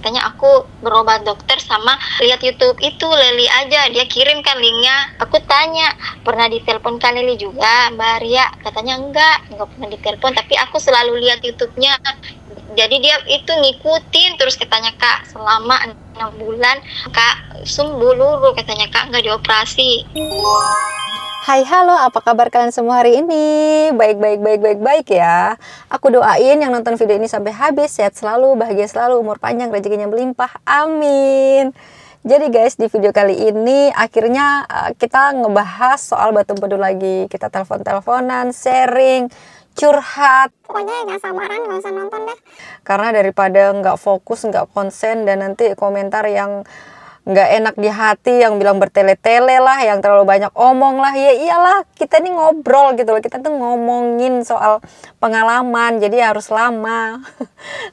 katanya aku berobat dokter sama lihat YouTube itu Leli aja, dia kirimkan linknya. Aku tanya, pernah ditelepon Kak Leli juga Mbak Arya? Katanya enggak pernah ditelepon, tapi aku selalu lihat YouTube-nya. Jadi dia itu ngikutin terus, katanya Kak selama 6 bulan Kak sembuh luruh, katanya Kak nggak dioperasi. Hai, halo, apa kabar kalian semua hari ini? Baik ya. Aku doain yang nonton video ini sampai habis sehat selalu, bahagia selalu, umur panjang, rezekinya melimpah. Amin. Jadi guys, di video kali ini akhirnya kita ngebahas soal batu empedu lagi. Kita telepon-teleponan, sharing, curhat. Pokoknya jangan sabaran, gak usah nonton deh. Karena daripada nggak fokus, nggak konsen, dan nanti komentar yang nggak enak di hati, yang bilang bertele-tele lah, yang terlalu banyak omong lah. Ya iyalah, kita nih ngobrol gitu loh, kita tuh ngomongin soal pengalaman, jadi harus lama.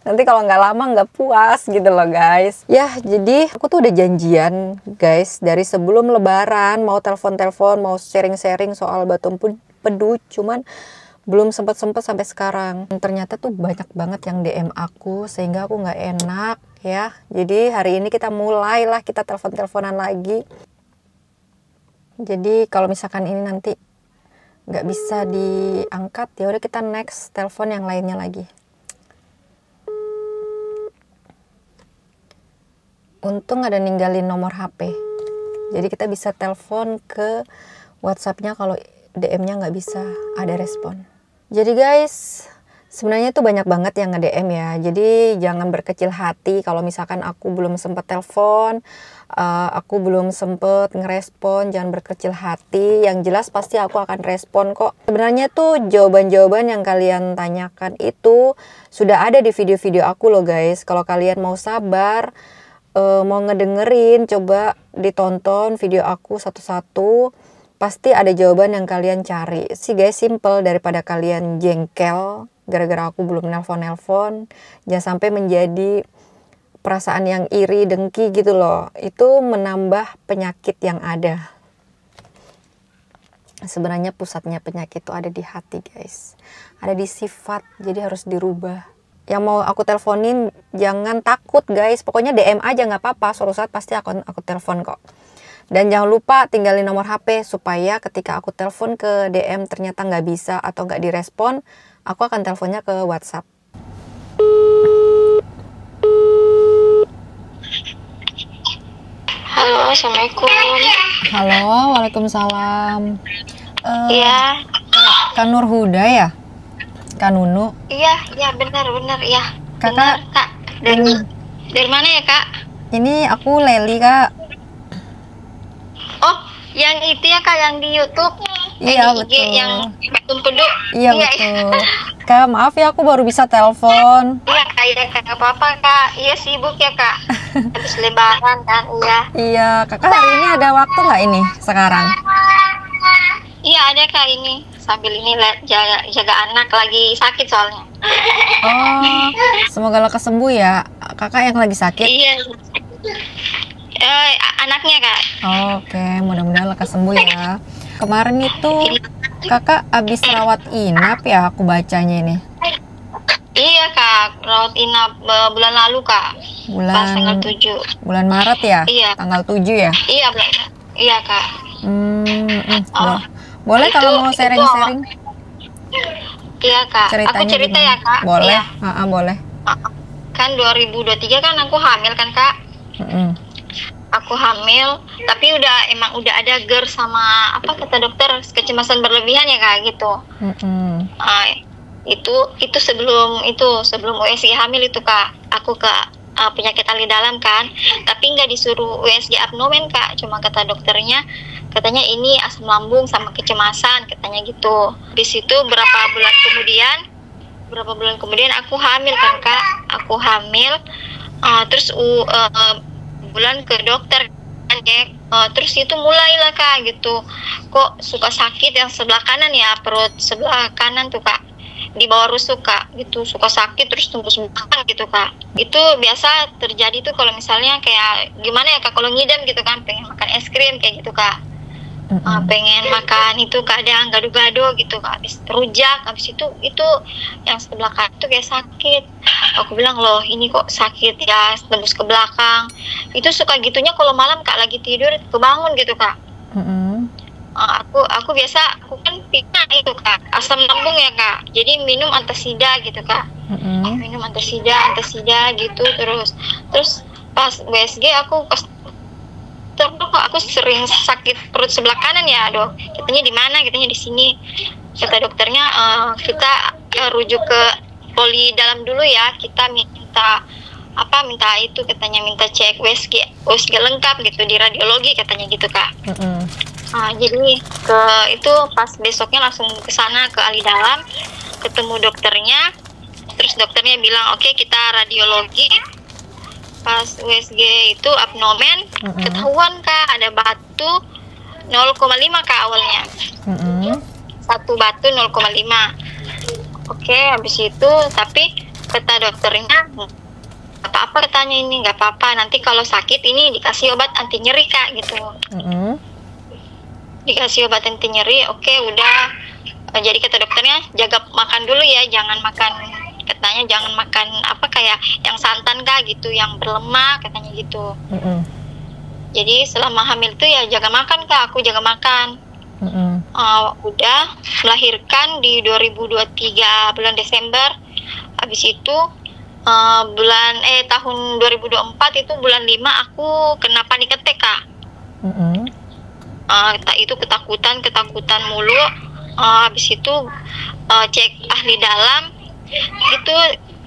Nanti kalau nggak lama nggak puas gitu loh guys. Ya jadi aku tuh udah janjian guys dari sebelum lebaran, mau telepon-telepon, mau sharing-sharing soal batu empedu, cuman belum sempat sampai sekarang. Ternyata tuh banyak banget yang DM aku sehingga aku nggak enak ya. Jadi hari ini kita mulailah, kita telepon-teleponan lagi. Jadi kalau misalkan ini nanti nggak bisa diangkat, ya udah kita next telepon yang lainnya lagi. Untung ada ninggalin nomor HP. Jadi kita bisa telepon ke WhatsApp-nya kalau DM-nya nggak bisa ada respon. Jadi guys, sebenarnya tuh banyak banget yang nge-DM ya. Jadi jangan berkecil hati kalau misalkan aku belum sempet telepon, aku belum sempet ngerespon, jangan berkecil hati. Yang jelas pasti aku akan respon kok. Sebenarnya tuh jawaban-jawaban yang kalian tanyakan itu sudah ada di video-video aku loh guys. Kalau kalian mau sabar, mau ngedengerin, coba ditonton video aku satu-satu. Pasti ada jawaban yang kalian cari sih guys, simple. Daripada kalian jengkel gara-gara aku belum nelpon-nelpon, jangan sampai menjadi perasaan yang iri, dengki gitu loh. Itu menambah penyakit yang ada. Sebenarnya pusatnya penyakit itu ada di hati guys, ada di sifat, jadi harus dirubah. Yang mau aku teleponin jangan takut guys, pokoknya DM aja nggak apa-apa, suatu saat pasti aku telepon kok. Dan jangan lupa tinggalin nomor HP supaya ketika aku telepon ke DM ternyata nggak bisa atau nggak direspon, aku akan teleponnya ke WhatsApp. Halo, assalamualaikum. Halo, waalaikumsalam. Iya. Kak Nur Huda ya? Kak Nunu? Iya benar ya. Kakak, benar, Kak. Dari mana ya Kak? Ini aku Leli Kak. Oh, yang itu ya Kak, yang di YouTube. Iya di IG, betul. yang batu empedu. Iya betul. Kak maaf ya aku baru bisa telepon. Iya Kak, ya Kak, nggak apa-apa Kak. Iya sibuk ya Kak. Habis lebaran kan, iya. Iya, kakak hari ini ada waktu nggak ini sekarang? Iya ada Kak, ini sambil ini jaga anak lagi sakit soalnya. Oh, semoga lekas sembuh ya. Kakak yang lagi sakit? Iya. Anaknya Kak. Oke, mudah-mudahan lekas sembuh ya. Kemarin itu kakak habis rawat inap ya, aku bacanya ini. Iya Kak, rawat inap bulan lalu Kak. Pas tanggal 7. Bulan Maret ya? Iya. Tanggal 7 ya? Iya Kak. Boleh kalau mau sharing-sharing? Iya Kak. Ceritanya aku cerita gimana? ya Kak. Boleh. Iya. Boleh. Kan 2023 kan aku hamil kan Kak. Aku hamil, tapi emang udah ada GERD sama apa kata dokter, kecemasan berlebihan ya Kak gitu. Itu sebelum USG hamil itu Kak, aku ke penyakit alih dalam kan, tapi nggak disuruh USG abdomen Kak, cuma kata dokternya katanya ini asam lambung sama kecemasan katanya gitu. Habis itu berapa bulan kemudian aku hamil kan Kak, terus bulan ke dokter kan cek, terus itu mulailah Kak gitu, kok suka sakit yang sebelah kanan ya, perut sebelah kanan tuh Kak, di bawah rusuk Kak gitu, suka sakit terus tembus belakang gitu Kak. Itu biasa terjadi tuh kalau misalnya kayak gimana ya Kak, kalau ngidam gitu kan, pengen makan es krim kayak gitu Kak. Pengen makan itu kadang gado-gado gitu Kak, habis rujak, habis itu yang sebelah kanan itu kayak sakit. Aku bilang, loh ini kok sakit ya, tembus ke belakang. Itu suka gitunya kalau malam Kak lagi tidur kebangun gitu Kak. Aku biasa, aku kan pina itu Kak, asam lambung ya Kak, jadi minum antasida gitu Kak. Minum antasida gitu terus pas USG aku sering sakit perut sebelah kanan ya, dok. Katanya di mana? Katanya di sini. Kata dokternya kita rujuk ke poli dalam dulu ya. Kita minta itu katanya, minta cek USG lengkap gitu di radiologi katanya gitu Kak. Jadi itu pas besoknya langsung ke sana ke ahli dalam, ketemu dokternya. Terus dokternya bilang oke, kita radiologi. Pas USG itu abdomen ketahuan Kak ada batu 0,5 Kak awalnya. Satu batu 0,5. Oke, habis itu tapi kata dokternya apa-apa, katanya ini nggak apa-apa, nanti kalau sakit ini dikasih obat anti nyeri Kak gitu. Dikasih obat anti nyeri. Oke, udah. Jadi kata dokternya jaga makan dulu ya, jangan makan, katanya jangan makan kayak yang santan Kak gitu, yang berlemak katanya gitu. Jadi selama hamil tuh ya jaga makan Kak, aku jaga makan. Udah melahirkan di 2023 bulan Desember. Habis itu tahun 2024 itu bulan 5 aku kena panik attack Kak. Itu ketakutan mulu. Habis itu cek ahli dalam, itu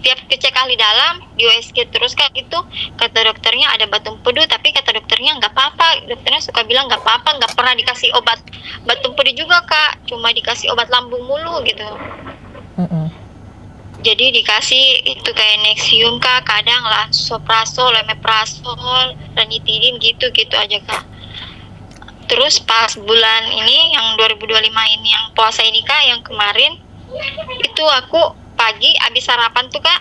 tiap cek ahli dalam di USG terus Kak, itu kata dokternya ada batu empedu, tapi kata dokternya nggak apa-apa. Dokternya suka bilang nggak apa-apa, nggak pernah dikasih obat batu empedu juga Kak, cuma dikasih obat lambung mulu gitu. Jadi dikasih itu kayak Nexium Kak, kadang Lansoprazol, Omeprazol, Ranitidin gitu aja Kak. Terus pas bulan ini yang 2025 ini yang puasa ini Kak, yang kemarin itu aku pagi abis sarapan tuh Kak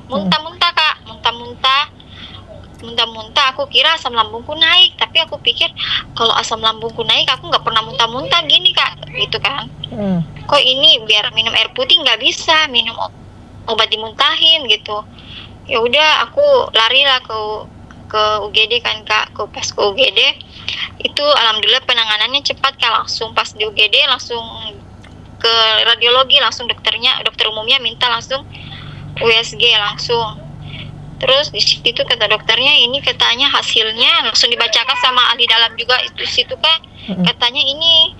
muntah-muntah Kak, muntah-muntah. Aku kira asam lambungku naik, tapi aku pikir kalau asam lambungku naik aku nggak pernah muntah-muntah gini Kak, gitu kan. Kok ini biar minum air putih nggak bisa, minum obat dimuntahin gitu. Ya udah aku larilah ke UGD kan Kak. Pas ke UGD itu alhamdulillah penanganannya cepat Kak, langsung pas di UGD langsung ke radiologi, langsung dokter umumnya minta langsung USG langsung. Terus di situ kata dokternya ini katanya hasilnya langsung dibacakan sama ahli dalam juga itu situ Kak. Katanya ini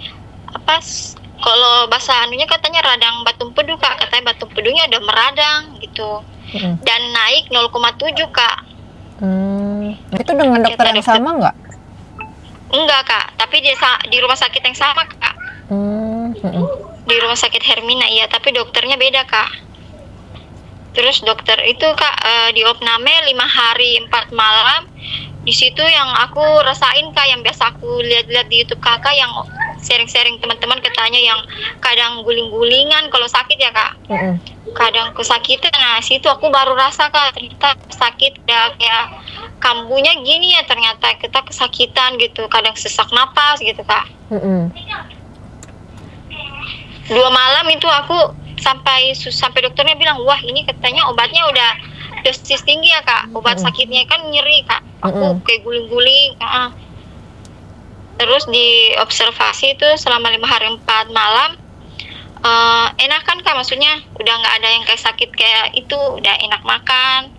kalau bahasa anunya katanya radang batu empedu Kak, katanya batu empedunya udah meradang gitu. Dan naik 0,7 Kak. Itu dengan dokter yang sama nggak? Enggak Kak, tapi di rumah sakit yang sama Kak. Di rumah sakit Hermina iya, tapi dokternya beda Kak. Terus dokter itu Kak di opname 5 hari 4 malam. Di situ yang aku rasain Kak, yang biasa aku lihat-lihat di YouTube Kakak yang sharing-sharing teman-teman katanya yang kadang guling-gulingan kalau sakit ya Kak. Kadang kesakitan. Nah, situ aku baru rasa Kak, ternyata sakit ya, kayak kambuhnya gini ya, ternyata kita kesakitan gitu, kadang sesak napas gitu Kak. 2 malam itu aku sampai dokternya bilang, wah ini katanya obatnya udah dosis tinggi ya Kak, obat sakitnya kan nyeri Kak, aku kayak guling-guling. Terus di observasi itu selama 5 hari 4 malam enakan Kak, maksudnya udah nggak ada yang kayak sakit kayak itu, udah enak makan.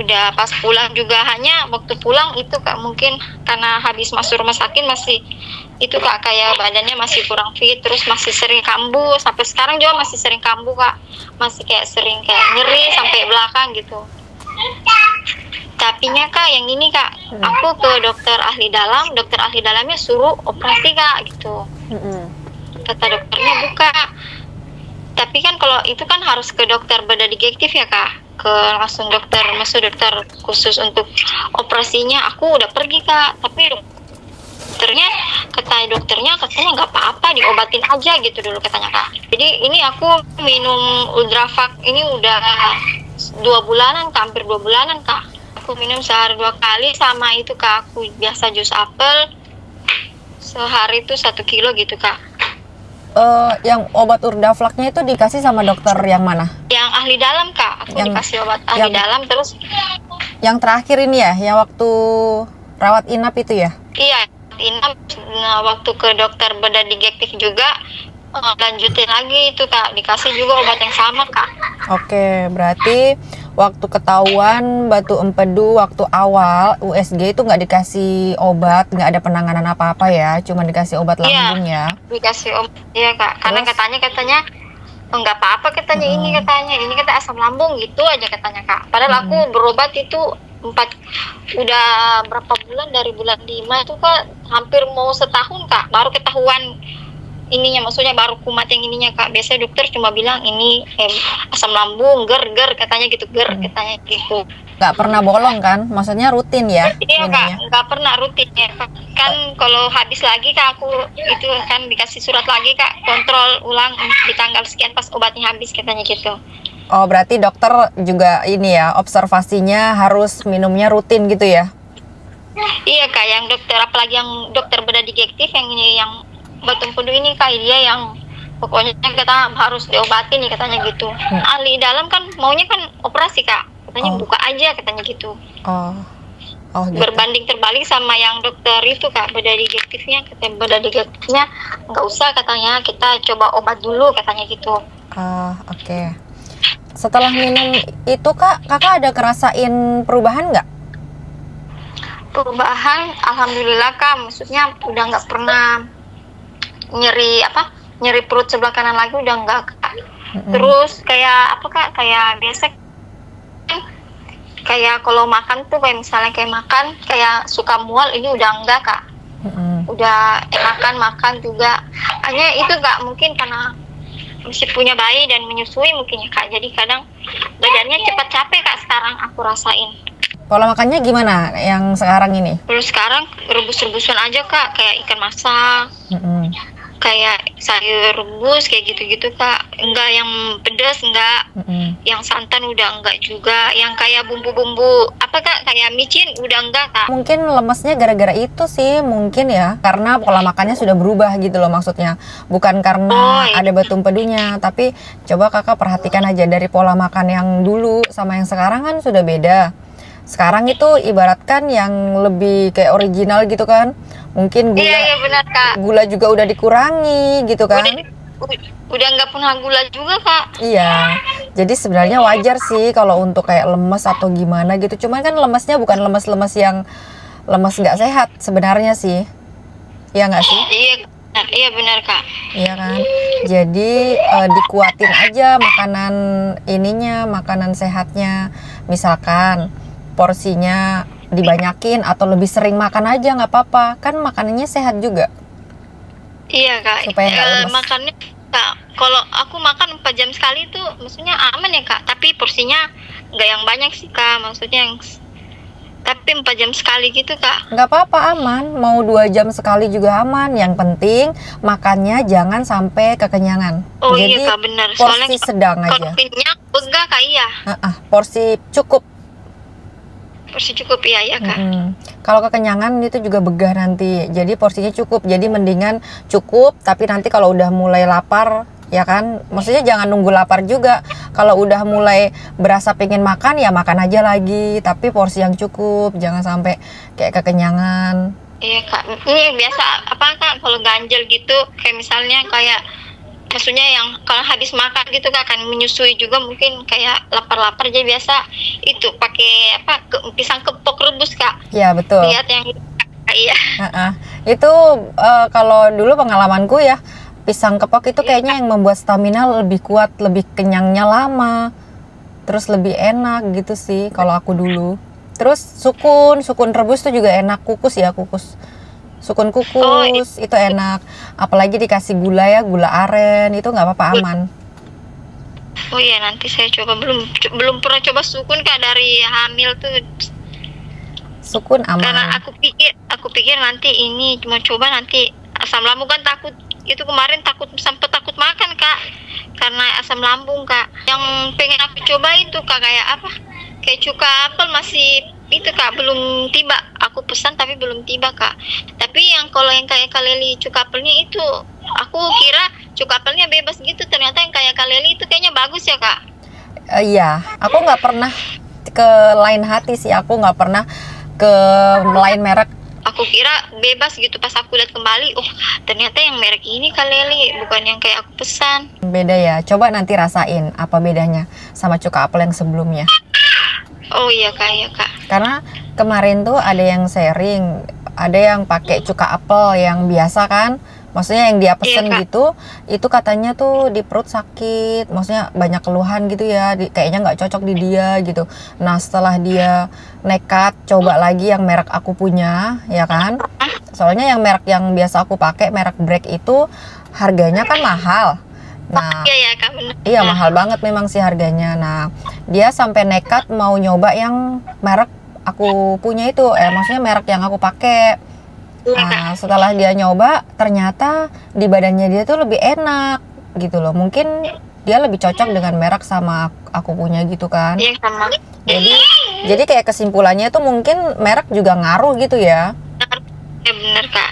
Udah pas pulang juga, hanya waktu pulang itu Kak mungkin karena habis masuk rumah sakit masih itu Kak, kayak badannya masih kurang fit, terus masih sering kambuh, sampai sekarang juga masih sering kambuh Kak, masih kayak sering kayak nyeri sampai belakang gitu. Tapinya Kak yang ini Kak, aku ke dokter ahli dalamnya suruh operasi Kak gitu. Kata dokternya buka, tapi kan kalau itu kan harus ke dokter bedah digestif ya Kak, langsung dokter khusus untuk operasinya. Aku udah pergi Kak, tapi kata dokternya katanya nggak apa-apa, diobatin aja gitu dulu katanya Kak. Jadi ini aku minum Ultravac ini udah 2 bulanan Kak, hampir 2 bulanan Kak. Aku minum sehari 2 kali, sama itu Kak aku biasa jus apel sehari itu 1 kilo gitu kak. Yang obat Urdaflaknya itu dikasih sama dokter yang mana? Yang ahli dalam kak, aku dikasih obat ahli dalam. Terus yang terakhir ini ya, yang waktu rawat inap itu ya? Iya, inap. Nah, waktu ke dokter bedah digestif juga lanjutin lagi itu kak, dikasih juga obat yang sama kak. Oke, berarti waktu ketahuan batu empedu waktu awal USG itu nggak dikasih obat, nggak ada penanganan apa-apa ya, cuma dikasih obat lambung ya? Dikasih obat, iya kak. Karena katanya nggak apa-apa katanya, ini kata asam lambung gitu aja katanya kak. Padahal aku berobat itu udah berapa bulan, dari bulan 5 itu kak, hampir mau setahun kak, baru ketahuan ininya, maksudnya baru kumat yang ininya kak. Biasanya dokter cuma bilang ini asam lambung, ger katanya gitu, katanya gitu. Nggak pernah bolong kan? Maksudnya rutin ya? Iya kak, nggak pernah rutin ya kan. Kalau habis lagi kak, aku itu kan dikasih surat lagi kak, kontrol ulang di tanggal sekian pas obatnya habis katanya gitu. Oh, berarti dokter juga ini ya, observasinya harus minumnya rutin gitu ya? Iya kak, yang dokter, apalagi yang dokter bedah digestif yang ini, yang batu empedu ini kak, dia yang pokoknya kita harus diobatin nih katanya gitu. Ahli dalam kan maunya kan operasi kak, katanya buka aja katanya gitu. Oh gitu. Berbanding terbalik sama yang dokter itu kak, bedah digestifnya, katanya bedah digestifnya nggak usah katanya, kita coba obat dulu katanya gitu. Oke. Setelah minum itu kak, kakak ada kerasain perubahan nggak? Perubahan, alhamdulillah kak, maksudnya udah nggak pernah nyeri perut sebelah kanan lagi, udah nggak kak. Terus kayak apa kak, kayak biasa kayak kalau makan tuh, kayak misalnya kayak makan kayak suka mual, ini udah enggak kak. Udah makan juga. Hanya itu kak, mungkin karena masih punya bayi dan menyusui mungkin ya kak, jadi kadang badannya cepat capek kak sekarang aku rasain. Pola makannya gimana yang sekarang ini? Terus sekarang rebus-rebusan aja kak, kayak ikan masak, kayak sayur rebus kayak gitu-gitu kak. Enggak yang pedas, enggak. Yang santan udah enggak juga. Yang kayak bumbu-bumbu apa kak, kayak micin udah enggak kak. Mungkin lemesnya gara-gara itu sih, mungkin ya, karena pola makannya sudah berubah gitu loh maksudnya. Bukan karena ada batu empedunya, tapi coba kakak perhatikan aja dari pola makan yang dulu sama yang sekarang kan sudah beda. Sekarang itu ibaratkan yang lebih kayak original gitu kan. Mungkin gula, iya benar kak. Gula juga udah dikurangi gitu kan. Udah nggak pernah gula juga kak. Iya, jadi sebenarnya wajar sih kalau untuk kayak lemes atau gimana gitu. Cuman kan lemesnya bukan lemes-lemes yang lemes nggak sehat sebenarnya sih. Iya nggak sih? Iya benar kak. Iya kan. Jadi dikuatin aja makanan ininya, makanan sehatnya. Misalkan porsinya dibanyakin atau lebih sering makan aja nggak apa-apa, kan makanannya sehat juga. Iya kak. Supaya makannya kak, kalau aku makan 4 jam sekali tuh maksudnya aman ya kak, tapi porsinya nggak yang banyak sih kak, maksudnya yang tapi 4 jam sekali gitu kak. Nggak apa-apa, aman, mau 2 jam sekali juga aman, yang penting makannya jangan sampai kekenyangan. Jadi iya kak benar, porsi sedang aja. Kalau kenyang enggak kak, iya. Porsi cukup. Porsi cukup ya kak. Kalau kekenyangan itu juga begah nanti. Jadi porsinya cukup. Jadi mendingan cukup, tapi nanti kalau udah mulai lapar, ya kan, maksudnya jangan nunggu lapar juga. Kalau udah mulai berasa pengen makan, ya makan aja lagi, tapi porsi yang cukup, jangan sampai kayak kekenyangan. Iya kak, ini biasa apa kak, kalau ganjel gitu, kayak misalnya kayak maksudnya yang kalau habis makan gitu kak, kan menyusui juga mungkin kayak lapar-lapar, jadi biasa itu pakai pisang kepok rebus kak. Iya betul. Lihat yang iya. Itu kalau dulu pengalamanku ya, pisang kepok itu kayaknya yang membuat stamina lebih kuat, lebih kenyangnya lama, terus lebih enak gitu sih kalau aku dulu. Terus sukun rebus tuh juga enak, kukus. Sukun kukus itu enak, apalagi dikasih gula ya, gula aren, itu nggak apa-apa, aman. Oh iya, nanti saya coba, belum pernah coba sukun kak, dari hamil tuh. Sukun aman. Karena aku pikir nanti ini cuma coba, nanti asam lambung kan takut, itu kemarin sampai takut makan kak, karena asam lambung kak. Yang pengen aku coba itu kak, kayak cuka apel masih itu kak, belum tiba. aku pesan tapi belum tiba Kak. Tapi yang kalau yang kayak kaleli cuka apelnya itu, aku kira cuka apelnya bebas gitu, ternyata yang kayak kaleli itu kayaknya bagus ya Kak. Iya, aku nggak pernah ke lain hati sih, aku nggak pernah ke lain merek. Aku kira bebas gitu, pas aku lihat kembali, oh ternyata yang merek ini kaleli, bukan yang kayak aku pesan. Beda ya, coba nanti rasain apa bedanya sama cuka apel yang sebelumnya. Oh iya Kak, iya Kak. Karena kemarin tuh ada yang sharing, ada yang pakai cuka apel yang biasa kan, maksudnya yang dia pesen Iya, Kak. gitu, itu katanya tuh di perut sakit, maksudnya banyak keluhan gitu ya, kayaknya nggak cocok di dia gitu. Nah setelah dia nekat coba lagi yang merek aku punya, ya kan, soalnya yang merek yang biasa aku pakai, merek Break itu harganya kan mahal. Nah, Iya ya Kak, benar. iya mahal banget memang sih harganya. Nah, dia sampai nekat mau nyoba yang merek aku punya itu, maksudnya merek yang aku pakai. Iya, Kak. Nah, setelah dia nyoba, ternyata di badannya dia tuh lebih enak gitu loh. Mungkin dia lebih cocok dengan merek sama aku punya gitu kan. Iya sama. Jadi kayak kesimpulannya tuh mungkin merek juga ngaruh gitu ya. Ya benar Kak.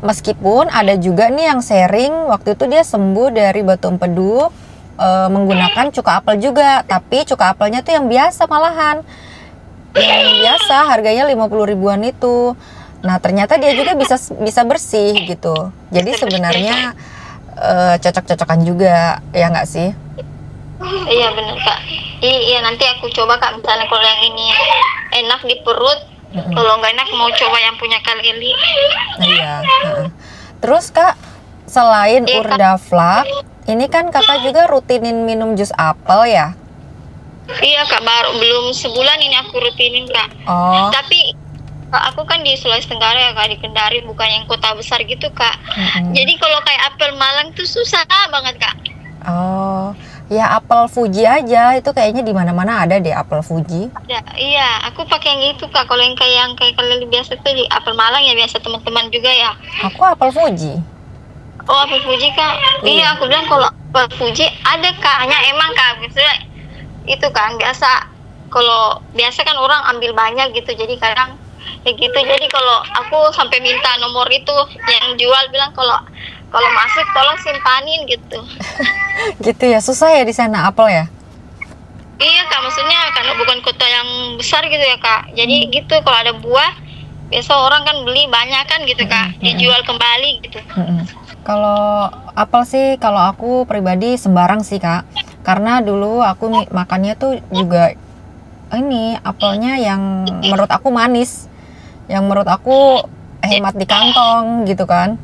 Meskipun ada juga nih yang sharing waktu itu dia sembuh dari batu empedu menggunakan cuka apel juga, tapi cuka apelnya tuh yang biasa malahan. Yang biasa harganya 50 ribuan itu. Nah, ternyata dia juga bisa bersih gitu. Jadi sebenarnya cocok-cocokan juga, ya nggak sih? Iya benar Kak. Iya nanti aku coba Kak, misalnya kalau yang ini enak di perut, kalau nggak enak mau coba yang punya kaleli. Iya. Terus Kak, selain Iya, Kak. Urdaflac, ini kan Kakak juga rutinin minum jus apel ya? Iya Kak, baru belum sebulan ini aku rutinin Kak. Oh. Tapi Kak, aku kan di Sulawesi Tenggara ya Kak, di Kendari, bukan yang kota besar gitu Kak. Jadi kalau kayak apel Malang tuh susah banget Kak. Oh, ya apel Fuji aja, itu kayaknya di mana-mana ada deh apel Fuji. Ya, iya, aku pakai yang itu Kak. Kalau yang kayak kaleli biasa tuh di apel Malang ya, biasa teman-teman juga ya. Aku apel Fuji. Oh, apel Fuji Kak. Iya, aku bilang kalau apel Fuji ada Kak, hanya emang Kak, biasanya itu kan biasa. Kalau biasa kan orang ambil banyak gitu, jadi kadang ya gitu. Jadi kalau aku sampai minta nomor itu yang jual, bilang kalau masuk tolong simpanin gitu. Gitu ya, susah ya di sana apel ya? Iya Kak, maksudnya karena bukan kota yang besar gitu ya Kak. Jadi gitu, kalau ada buah biasa orang kan beli banyak kan gitu Kak, dijual kembali gitu. Kalau apel sih, kalau aku pribadi sembarang sih Kak. Karena dulu aku makannya tuh juga ini apelnya yang menurut aku manis, yang menurut aku hemat di kantong gitu kan.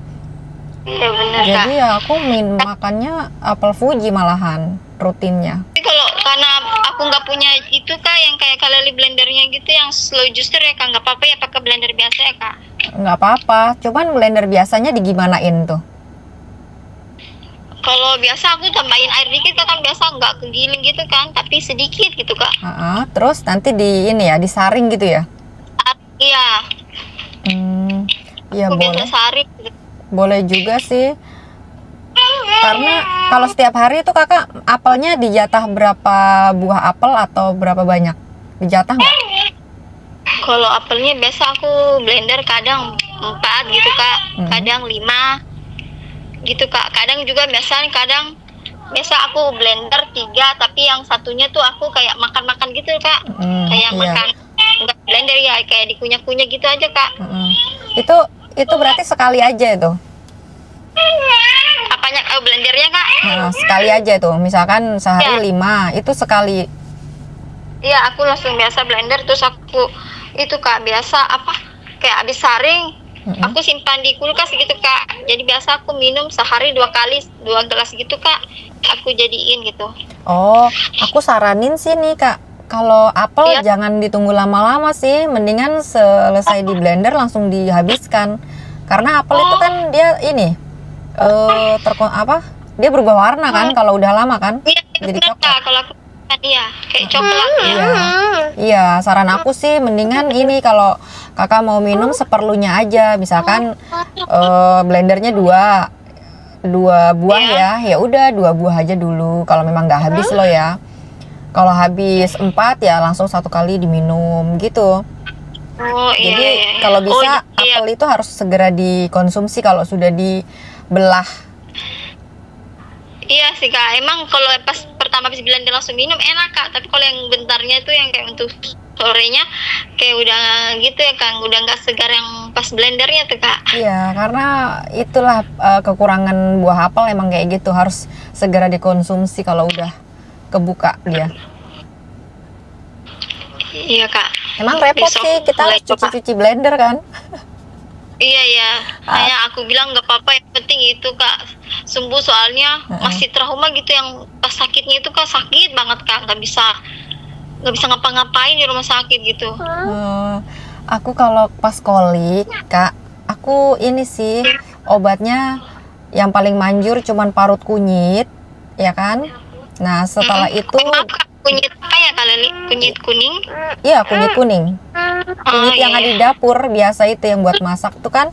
Iya benar Kak. Jadi ya aku makannya apel Fuji malahan rutinnya. Tapi kalau karena aku nggak punya itu Kak, yang kayak kaleli blendernya gitu, yang slow juicer ya Kak, nggak apa-apa ya pakai blender biasa ya Kak. Nggak apa-apa, cuman blender biasanya digimanain tuh? Kalau biasa aku tambahin air dikit Kak, kan biasa nggak kegiling gitu kan, tapi sedikit gitu Kak. Terus nanti disaring gitu ya? Iya. Ya Aku boleh. biasa saring gitu. Boleh juga sih. Karena kalau setiap hari itu Kakak apelnya dijatah berapa buah apel atau berapa banyak? Dijatah nggak? Kalau apelnya biasa aku blender kadang 4 gitu Kak, kadang 5 gitu Kak. Kadang juga biasa aku blender 3, tapi yang satunya tuh aku kayak makan-makan gitu Kak. Kayak makan enggak blender ya, kayak dikunyah-kunyah gitu aja Kak. Itu berarti sekali aja itu. Apanya blendernya Kak? Sekali aja tuh. Misalkan sehari 5, itu sekali. Iya, aku langsung biasa blender, terus aku itu Kak biasa kayak habis saring, aku simpan di kulkas gitu Kak. Jadi biasa aku minum sehari 2 kali, 2 gelas gitu Kak. Aku jadiin gitu. Oh, aku saranin sih nih Kak, kalau apel jangan ditunggu lama-lama sih, mendingan selesai di blender langsung dihabiskan. Karena apel itu kan dia dia berubah warna kan kalau udah lama kan. Iya, jadi coklat. Kalau aku kayak coklat. Iya, saran aku sih mendingan ini, kalau Kakak mau minum seperlunya aja. Misalkan blendernya 2 buah ya udah 2 buah aja dulu. Kalau memang nggak habis loh ya. Kalau habis 4 ya langsung 1 kali diminum gitu. Oh iya Jadi iya, iya. kalau bisa Oh iya. apel itu harus segera dikonsumsi kalau sudah dibelah. Iya sih kak, emang kalau pas pertama habis blender langsung minum enak kak, tapi kalau yang bentarnya itu yang kayak untuk sorenya kayak udah gitu ya kang, udah nggak segar yang pas blendernya tuh kak. Iya, karena itulah kekurangan buah apel emang kayak gitu, harus segera dikonsumsi kalau udah kebuka dia. Iya kak. Emang repot Besok sih, kita mulai harus coba. cuci-cuci blender kan? Iya ya, kayak aku bilang nggak apa-apa, yang penting itu kak sembuh, soalnya masih trauma gitu, yang pas sakitnya itu kak sakit banget kak, nggak bisa ngapa-ngapain di rumah sakit gitu. Aku kalau pas kolik, Kak, aku ini sih obatnya yang paling manjur cuman parut kunyit, ya kan? Nah, setelah itu, Maaf kak, kunyit apa ya kak Leli? Kunyit kuning? iya kunyit kuning. Kunyit yang ada iya. di dapur biasa itu yang buat masak tuh kan.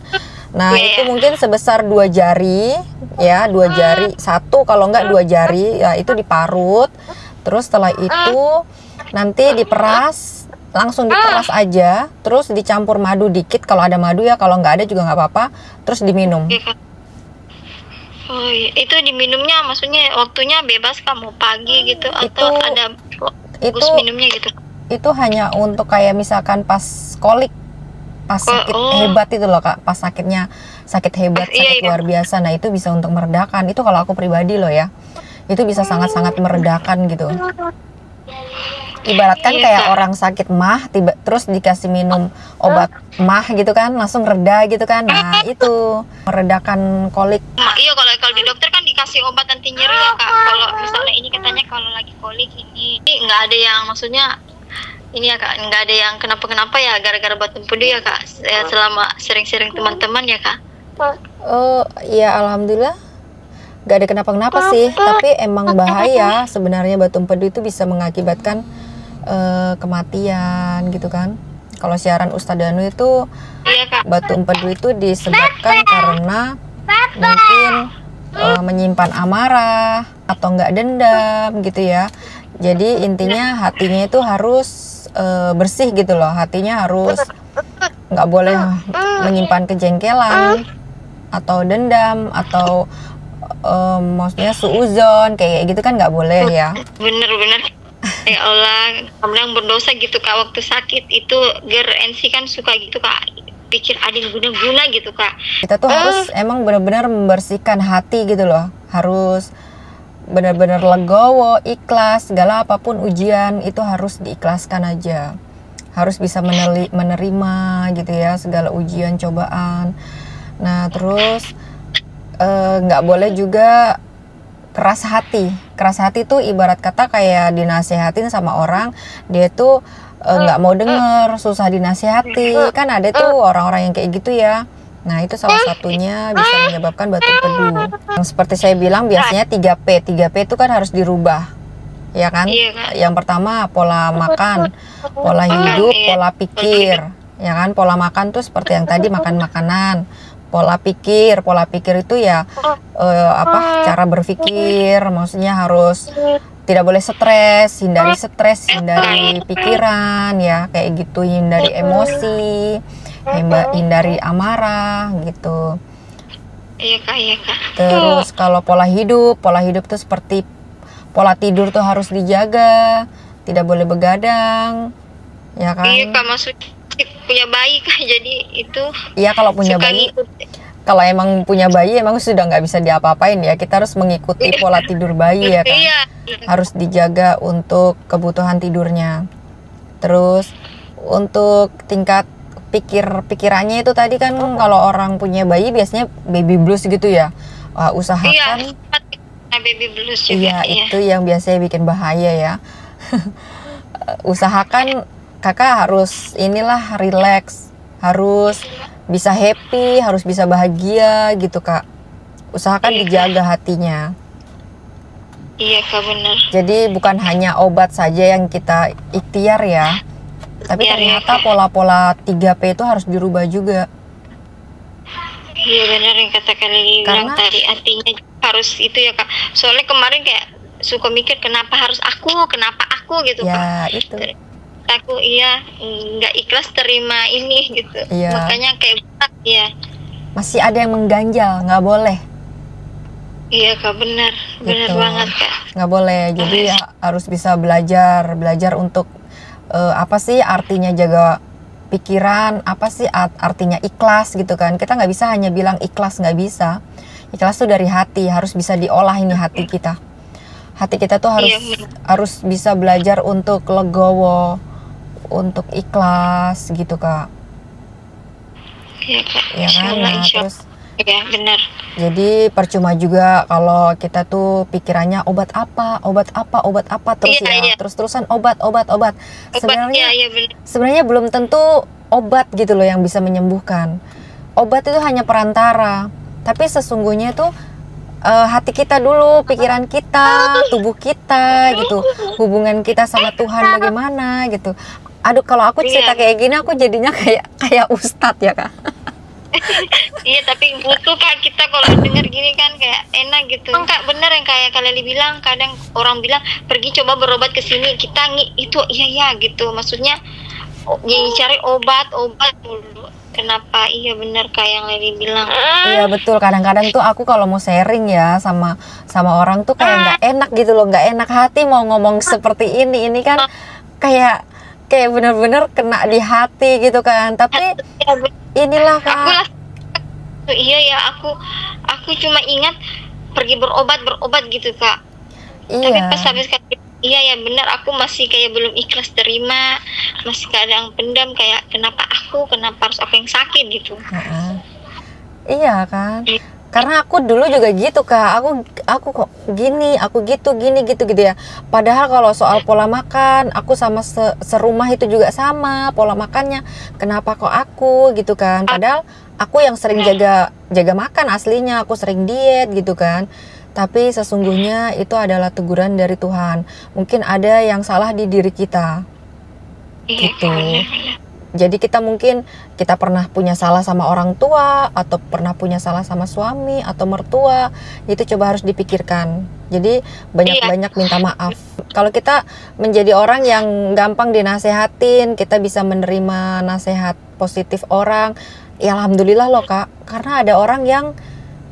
Nah, Iya, itu iya. mungkin sebesar 2 jari, ya 2 jari, satu kalau enggak 2 jari, ya itu diparut. Terus setelah itu nanti diperas, langsung diperas aja, terus dicampur madu dikit kalau ada madu ya, kalau nggak ada juga nggak apa-apa, terus diminum. Iya, Kak. Oh iya, itu diminumnya maksudnya waktunya bebas kamu pagi gitu atau Itu- ada bagus itu- minumnya gitu? Itu hanya untuk kayak misalkan pas kolik, pas sakit hebat itu loh Kak, pas sakitnya sakit hebat, Iya, sakit iya. luar biasa. Nah, itu bisa untuk meredakan. Itu kalau aku pribadi loh ya. Itu bisa sangat-sangat meredakan gitu. Ibaratkan Iya, kayak Kak. orang sakit mah terus dikasih minum obat mah gitu kan, langsung reda gitu kan. Nah, itu meredakan kolik. Iya, kalau di dokter kan dikasih obat anti nyeri ya kak. Kalau misalnya ini katanya kalau lagi kolik ini nggak ada yang maksudnya ini ya kak, nggak ada yang kenapa-kenapa ya gara-gara batu empedu ya kak. Selama sering-sering teman-teman ya kak. Oh, ya alhamdulillah gak ada kenapa-kenapa sih, tapi emang bahaya sebenarnya batu empedu itu bisa mengakibatkan kematian gitu kan. Kalau siaran Ustadz Danu itu Iya kak. batu empedu itu disebabkan karena mungkin menyimpan amarah atau enggak dendam gitu ya. Jadi intinya hatinya itu harus bersih gitu loh, hatinya harus nggak boleh menyimpan kejengkelan atau dendam atau maksudnya suuzon kayak gitu kan nggak boleh ya. Bener-bener. Ya Allah, kamu yang berdosa gitu kak, waktu sakit itu GRNC kan suka gitu kak, pikir ada yang guna-guna gitu kak. Kita tuh harus emang benar-benar membersihkan hati gitu loh, harus benar-benar legowo, ikhlas, segala apapun ujian itu harus diikhlaskan aja, harus bisa menerima gitu ya segala ujian cobaan. Nah terus nggak boleh juga keras hati tuh ibarat kata kayak dinasehatin sama orang, dia tuh nggak mau denger, susah dinasehati, kan ada tuh orang-orang yang kayak gitu ya. Nah itu salah satunya bisa menyebabkan batu empedu. Yang seperti saya bilang biasanya 3P itu kan harus dirubah, ya kan? Iya, Kak. Yang pertama pola makan, pola hidup, pola pikir, ya kan? Pola makan tuh seperti yang tadi, makan makanan. Pola pikir itu ya cara berpikir, maksudnya harus tidak boleh stres, hindari pikiran ya kayak gitu, hindari emosi, hindari amarah gitu. Iya kak. Terus kalau pola hidup tuh seperti pola tidur tuh harus dijaga, tidak boleh begadang, ya kan? Iya kak, maksudnya punya bayi kak, jadi itu. Iya kalau punya suka bayi. ngikut. Kalau emang punya bayi emang sudah nggak bisa diapa-apain ya, kita harus mengikuti pola tidur bayi ya kan, Iya. harus dijaga untuk kebutuhan tidurnya. Terus untuk tingkat pikirannya itu tadi kan kalau orang punya bayi biasanya baby blues gitu ya. Wah, usahakan Iya, baby blues juga. iya itu yang biasanya bikin bahaya ya. Usahakan kakak harus inilah relax, harus bisa happy, harus bisa bahagia gitu kak. Usahakan dijaga hatinya. Iya kak, benar. Jadi bukan hanya obat saja yang kita ikhtiar ya, tapi Ikhtiar, ternyata ya, Kak. pola-pola 3P itu harus dirubah juga. Iya benar yang kata Kak Lili bilang Karena- tadi, artinya harus itu ya kak. Soalnya kemarin kayak suka mikir kenapa aku gitu kak. Ya itu. aku nggak ikhlas terima ini gitu. Iya. Makanya kayak berat ya. Masih ada yang mengganjal, nggak boleh. Iya Kak, benar Gitu. banget Kak. Nggak boleh. Jadi ya harus bisa belajar untuk apa sih artinya jaga pikiran, apa sih artinya ikhlas gitu kan. Kita nggak bisa hanya bilang ikhlas, nggak bisa. Ikhlas tuh dari hati, harus bisa diolah ini hati kita. Hati kita tuh Iya, benar. harus bisa belajar untuk legowo, untuk ikhlas gitu Kak. Iya Kak. Ya kan? Insyaallah, Nah, insyaallah. terus Iya benar. jadi percuma juga kalau kita tuh pikirannya obat apa terus Iya, ya. iya. Terus-terusan obat. Obat Sebenarnya iya benar. sebenarnya belum tentu obat gitu loh yang bisa menyembuhkan. Obat itu hanya perantara, tapi sesungguhnya tuh hati kita dulu, pikiran kita, tubuh kita gitu, hubungan kita sama Tuhan bagaimana gitu. Aduh, kalau aku cerita kayak gini aku jadinya kayak ustadz ya Kak. Iya, tapi butuh Kak kita kalau denger gini kan kayak enak gitu. Kak bener yang kayak kalian bilang, kadang orang bilang pergi coba berobat ke sini, kita itu iya gitu. Maksudnya cari obat dulu. Kenapa? Iya bener kayak yang Leli bilang. Iya betul, kadang-kadang tuh aku kalau mau sharing ya sama orang tuh kayak nggak enak gitu loh, nggak enak hati mau ngomong seperti ini kan kayak bener-bener kena di hati gitu kan. Tapi inilah Kak. Iya ya, aku cuma ingat pergi berobat gitu Kak. Tapi Iya. pas habis iya ya benar, aku masih kayak belum ikhlas terima, masih kadang pendam kayak kenapa harus aku yang sakit gitu. Iya kan. Karena aku dulu juga gitu Kak. Aku kok gini, aku gitu ya. Padahal kalau soal pola makan, aku sama serumah itu juga sama pola makannya. Kenapa kok aku gitu kan? Padahal aku yang sering jaga makan aslinya, aku sering diet gitu kan. Tapi sesungguhnya itu adalah teguran dari Tuhan. Mungkin ada yang salah di diri kita. Gitu. Jadi kita pernah punya salah sama orang tua, atau pernah punya salah sama suami atau mertua, itu coba harus dipikirkan. Jadi banyak-banyak minta maaf. Kalau kita menjadi orang yang gampang dinasehatin, kita bisa menerima nasihat positif orang, ya alhamdulillah loh Kak. Karena ada orang yang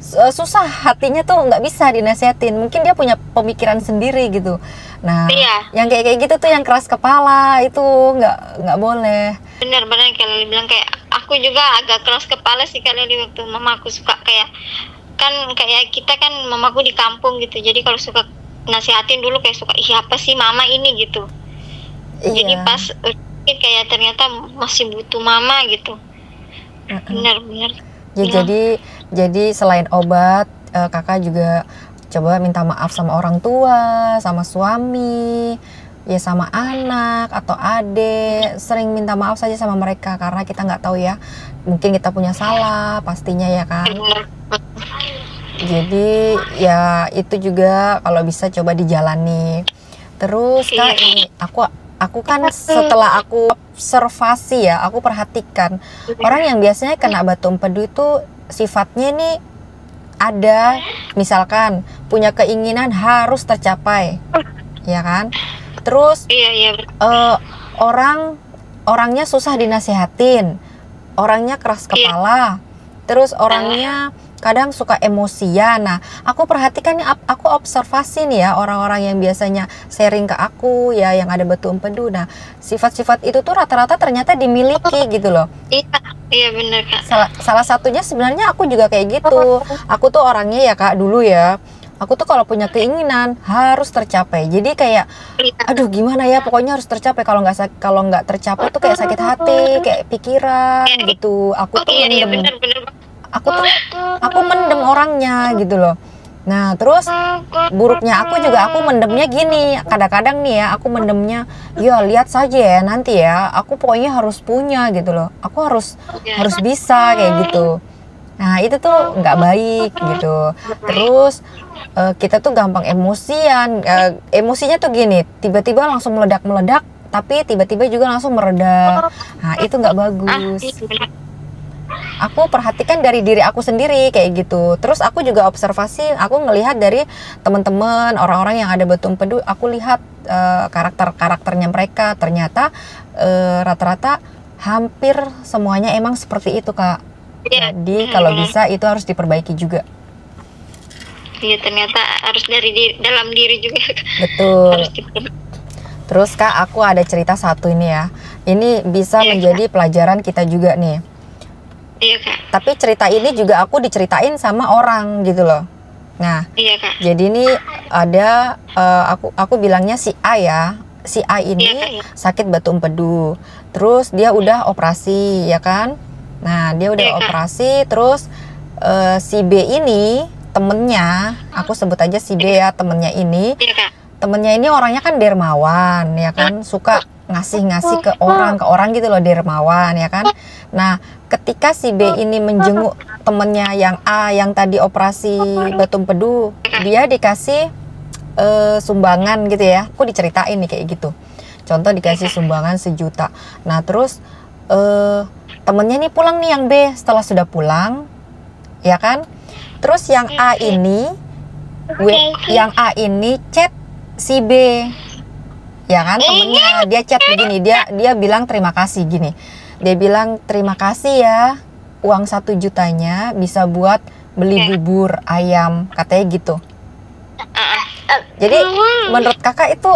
susah hatinya tuh nggak bisa dinasehatin, mungkin dia punya pemikiran sendiri gitu. Nah, yang kayak gitu tuh yang keras kepala itu nggak boleh. Benar kalau bilang kayak aku juga agak keras kepala sih kalau di waktu mamaku suka kayak kita kan mamaku di kampung gitu, jadi kalau suka nasihatin dulu kayak suka apa sih mama ini gitu. Jadi pas kayak ternyata masih butuh mama gitu. Benar. Ya, jadi selain obat, kakak juga coba minta maaf sama orang tua, sama suami, ya sama anak atau adik. Sering minta maaf saja sama mereka karena kita nggak tahu ya, mungkin kita punya salah pastinya ya kan. Jadi ya itu juga kalau bisa coba dijalani. Terus Kak, ini aku kan setelah aku observasi ya, aku perhatikan orang yang biasanya kena batu empedu itu sifatnya nih ada, misalkan punya keinginan harus tercapai, ya kan? Terus orangnya susah dinasehatin, orangnya keras kepala, terus orangnya kadang suka emosian. Nah, aku perhatikan nih, aku observasi nih ya orang-orang yang biasanya sharing ke aku ya, yang ada batu empedu. Nah, sifat-sifat itu tuh rata-rata ternyata dimiliki gitu loh. Iya benar Kak. Salah satunya sebenarnya aku juga kayak gitu. Aku tuh orangnya ya Kak dulu ya. Aku tuh kalau punya keinginan harus tercapai. Jadi kayak, aduh gimana ya, pokoknya harus tercapai. Kalau nggak tercapai tuh kayak sakit hati, kayak pikiran gitu. Aku tuh aku mendem orangnya gitu loh. Nah terus buruknya aku mendemnya gini. Kadang-kadang nih ya aku mendemnya, ya lihat saja ya nanti ya, aku pokoknya harus punya gitu loh. Aku harus bisa kayak gitu. Nah itu tuh nggak baik gitu. Terus kita tuh gampang emosian. Emosinya tuh gini, tiba-tiba langsung meledak-meledak, tapi tiba-tiba juga langsung mereda. Nah itu nggak bagus. Aku perhatikan dari diri aku sendiri kayak gitu. Terus aku juga observasi, aku ngelihat dari teman-teman orang-orang yang ada batu empedu. Aku lihat karakternya mereka. Ternyata rata-rata hampir semuanya emang seperti itu, Kak. Iya. Jadi kalau bisa itu harus diperbaiki juga. Iya, ternyata harus dari dalam diri juga. Betul. Harus diperbaiki. Terus Kak, aku ada cerita satu ini ya. Ini bisa Iya, menjadi pelajaran kita juga nih. Iya, Kak. Tapi cerita ini juga aku diceritain sama orang gitu loh. Nah, Iya, Kak. jadi ini ada aku bilangnya si A ya. Si A ini Iya, Kak, iya. sakit batu empedu. Terus dia udah operasi ya kan? Nah, dia udah Iya, Kak. operasi terus si B ini temennya, aku sebut aja si B ya, temennya ini. Iya, Kak. Temennya ini orangnya kan dermawan ya kan, suka ngasih-ngasih ke orang gitu loh, dermawan ya kan. Nah, ketika si B ini menjenguk temennya yang A yang tadi operasi batu empedu, dia dikasih sumbangan gitu ya. Aku diceritain nih kayak gitu. Contoh dikasih sumbangan 1 juta. Nah, terus temennya nih pulang nih yang B. Setelah sudah pulang ya kan, terus yang A ini yang A ini chat si B ya kan, temennya dia chat begini, dia bilang terima kasih gini, dia bilang terima kasih ya, uang 1 jutanya bisa buat beli bubur ayam, katanya gitu. Jadi menurut kakak itu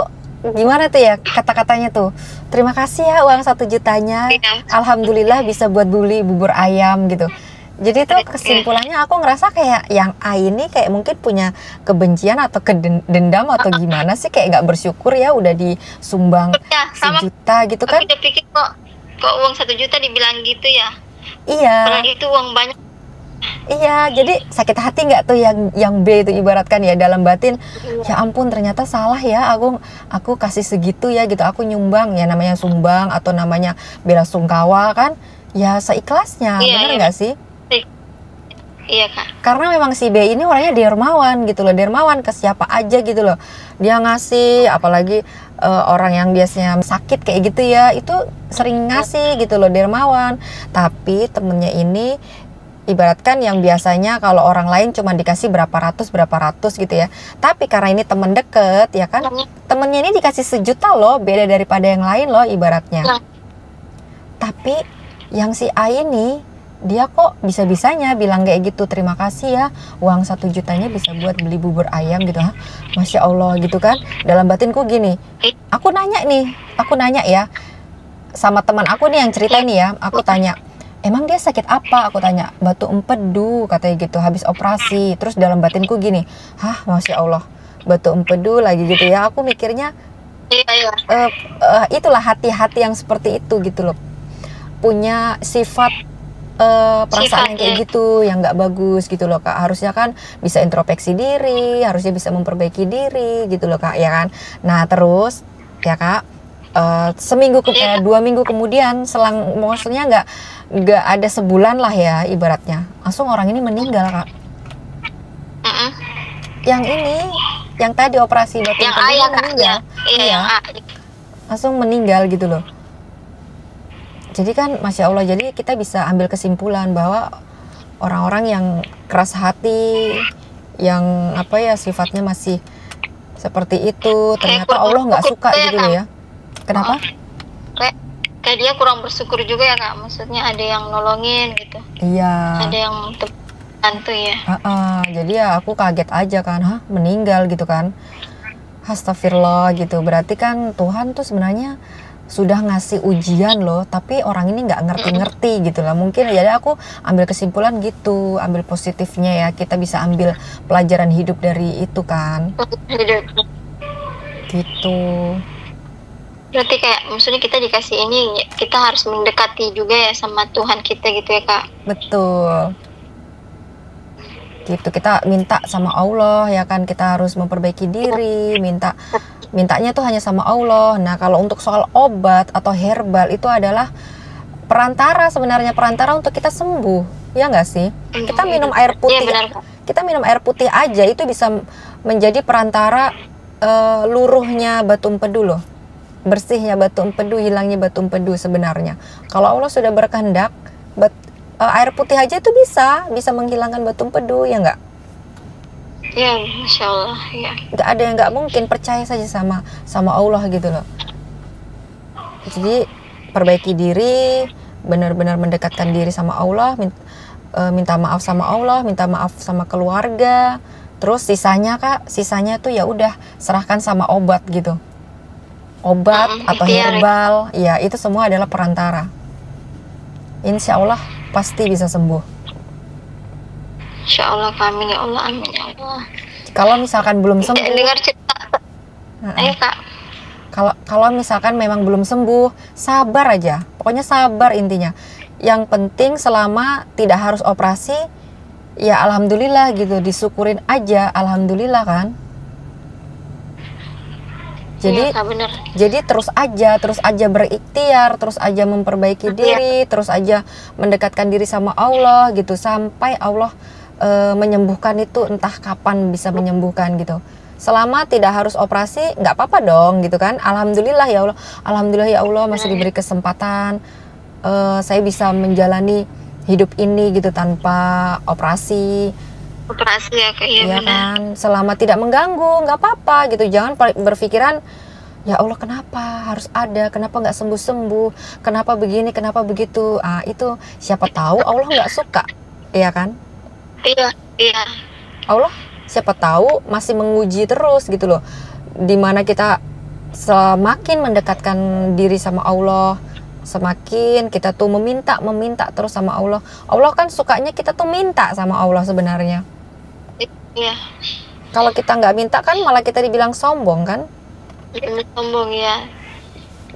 gimana tuh ya kata-katanya tuh, terima kasih ya uang 1 jutanya, alhamdulillah bisa buat beli bubur ayam gitu. Jadi tuh kesimpulannya aku ngerasa kayak yang A ini kayak mungkin punya kebencian atau dendam atau gimana sih, kayak nggak bersyukur ya udah disumbang Ya, sama. 1 juta gitu kan. Aku udah pikir kok uang 1 juta dibilang gitu ya. Iya. Padahal itu uang banyak. Iya, jadi sakit hati nggak tuh yang B itu, ibaratkan ya dalam batin, ya ampun ternyata salah ya, aku kasih segitu ya gitu, aku nyumbang ya, namanya sumbang atau namanya bela sungkawa kan, ya seikhlasnya, Iya, bener iya. nggak sih? Iya, Kak. Karena memang si B ini orangnya dermawan gitu loh, dermawan ke siapa aja gitu loh, dia ngasih, apalagi orang yang biasanya sakit kayak gitu ya, itu sering ngasih gitu loh, dermawan. Tapi temennya ini ibaratkan yang biasanya kalau orang lain cuma dikasih berapa ratus gitu ya, tapi karena ini temen deket ya kan, temennya ini dikasih 1 juta loh, beda daripada yang lain loh ibaratnya. Tapi yang si A ini, dia kok bisa-bisanya bilang kayak gitu, terima kasih ya uang 1 jutanya bisa buat beli bubur ayam gitu. Hah? Masya Allah gitu kan, dalam batinku gini, aku nanya ya sama teman aku nih yang cerita ini ya, aku tanya, emang dia sakit apa? Aku tanya, batu empedu katanya gitu, habis operasi. Terus dalam batinku gini, hah Masya Allah, batu empedu lagi gitu ya. Aku mikirnya Iya. itulah hati-hati yang seperti itu gitu loh, punya sifat perasaan yang kayak gitu, yang nggak bagus gitu loh Kak. Harusnya kan bisa introspeksi diri, harusnya bisa memperbaiki diri gitu loh Kak, ya kan. Nah terus ya Kak, 2 minggu kemudian, selang maksudnya nggak ada sebulan lah ya ibaratnya, langsung orang ini meninggal Kak. Yang ini, yang tadi operasi batu Yang empedu ayah, meninggal. Iya, yang A. Langsung meninggal gitu loh. Jadi kan Masya Allah, jadi kita bisa ambil kesimpulan bahwa orang-orang yang keras hati, yang apa ya sifatnya masih seperti itu, ternyata Allah nggak suka gitu loh ya. Kenapa? Kayak dia kurang bersyukur juga ya Kak, maksudnya ada yang nolongin gitu. Iya. Ada yang bantu ya. Jadi ya aku kaget aja kan, hah meninggal gitu kan. Astagfirullah gitu, berarti kan Tuhan tuh sebenarnya sudah ngasih ujian loh, tapi orang ini nggak ngerti-ngerti gitu lah. Mungkin jadi aku ambil kesimpulan gitu, ambil positifnya ya, kita bisa ambil pelajaran hidup dari itu kan. Gitu. Berarti kayak maksudnya kita dikasih ini, kita harus mendekati juga ya sama Tuhan kita gitu ya Kak. Betul. Gitu, kita minta sama Allah ya kan, kita harus memperbaiki diri, mintanya tuh hanya sama Allah. Nah kalau untuk soal obat atau herbal itu adalah perantara, sebenarnya perantara untuk kita sembuh, ya nggak sih? Kita minum air putih, kita minum air putih aja itu bisa menjadi perantara luruhnya batu empedu loh, bersihnya batu empedu, hilangnya batu empedu sebenarnya. Kalau Allah sudah berkehendak, air putih aja itu bisa menghilangkan batu empedu, ya nggak? Ya, Masya Allah, ya. Nggak ada yang nggak mungkin, percaya saja sama Allah gitu loh. Jadi perbaiki diri, benar-benar mendekatkan diri sama Allah, minta maaf sama Allah, minta maaf sama keluarga. Terus sisanya Kak, sisanya tuh ya udah serahkan sama obat gitu. Obat atau herbal, ya itu semua adalah perantara. Insya Allah pasti bisa sembuh. Insya Allah, amin ya Allah, amin ya Allah. Kalau misalkan belum sembuh, dengar cerita. Ayo Kak. Kalau misalkan memang belum sembuh, sabar aja. Pokoknya sabar intinya. Yang penting selama tidak harus operasi, ya alhamdulillah gitu, disyukurin aja, alhamdulillah kan. Jadi, iya, bener. Jadi terus aja berikhtiar, terus aja memperbaiki diri, terus aja mendekatkan diri sama Allah gitu, sampai Allah menyembuhkan itu, entah kapan bisa menyembuhkan gitu. Selama tidak harus operasi, nggak apa-apa dong gitu kan. Alhamdulillah ya Allah, alhamdulillah ya Allah masih diberi kesempatan, saya bisa menjalani hidup ini gitu tanpa operasi. Operasi ya Kak, iya benar. Kan, selama tidak mengganggu, nggak apa-apa gitu. Jangan berpikiran, ya Allah kenapa harus ada, kenapa nggak sembuh-sembuh, kenapa begini, kenapa begitu. Itu siapa tahu Allah nggak suka, ya kan? Iya. Allah siapa tahu masih menguji terus gitu loh. Dimana kita semakin mendekatkan diri sama Allah, semakin kita tuh meminta terus sama Allah. Allah kan sukanya kita tuh minta sama Allah sebenarnya. Iya. Kalau kita nggak minta kan malah kita dibilang sombong kan? Sombong ya.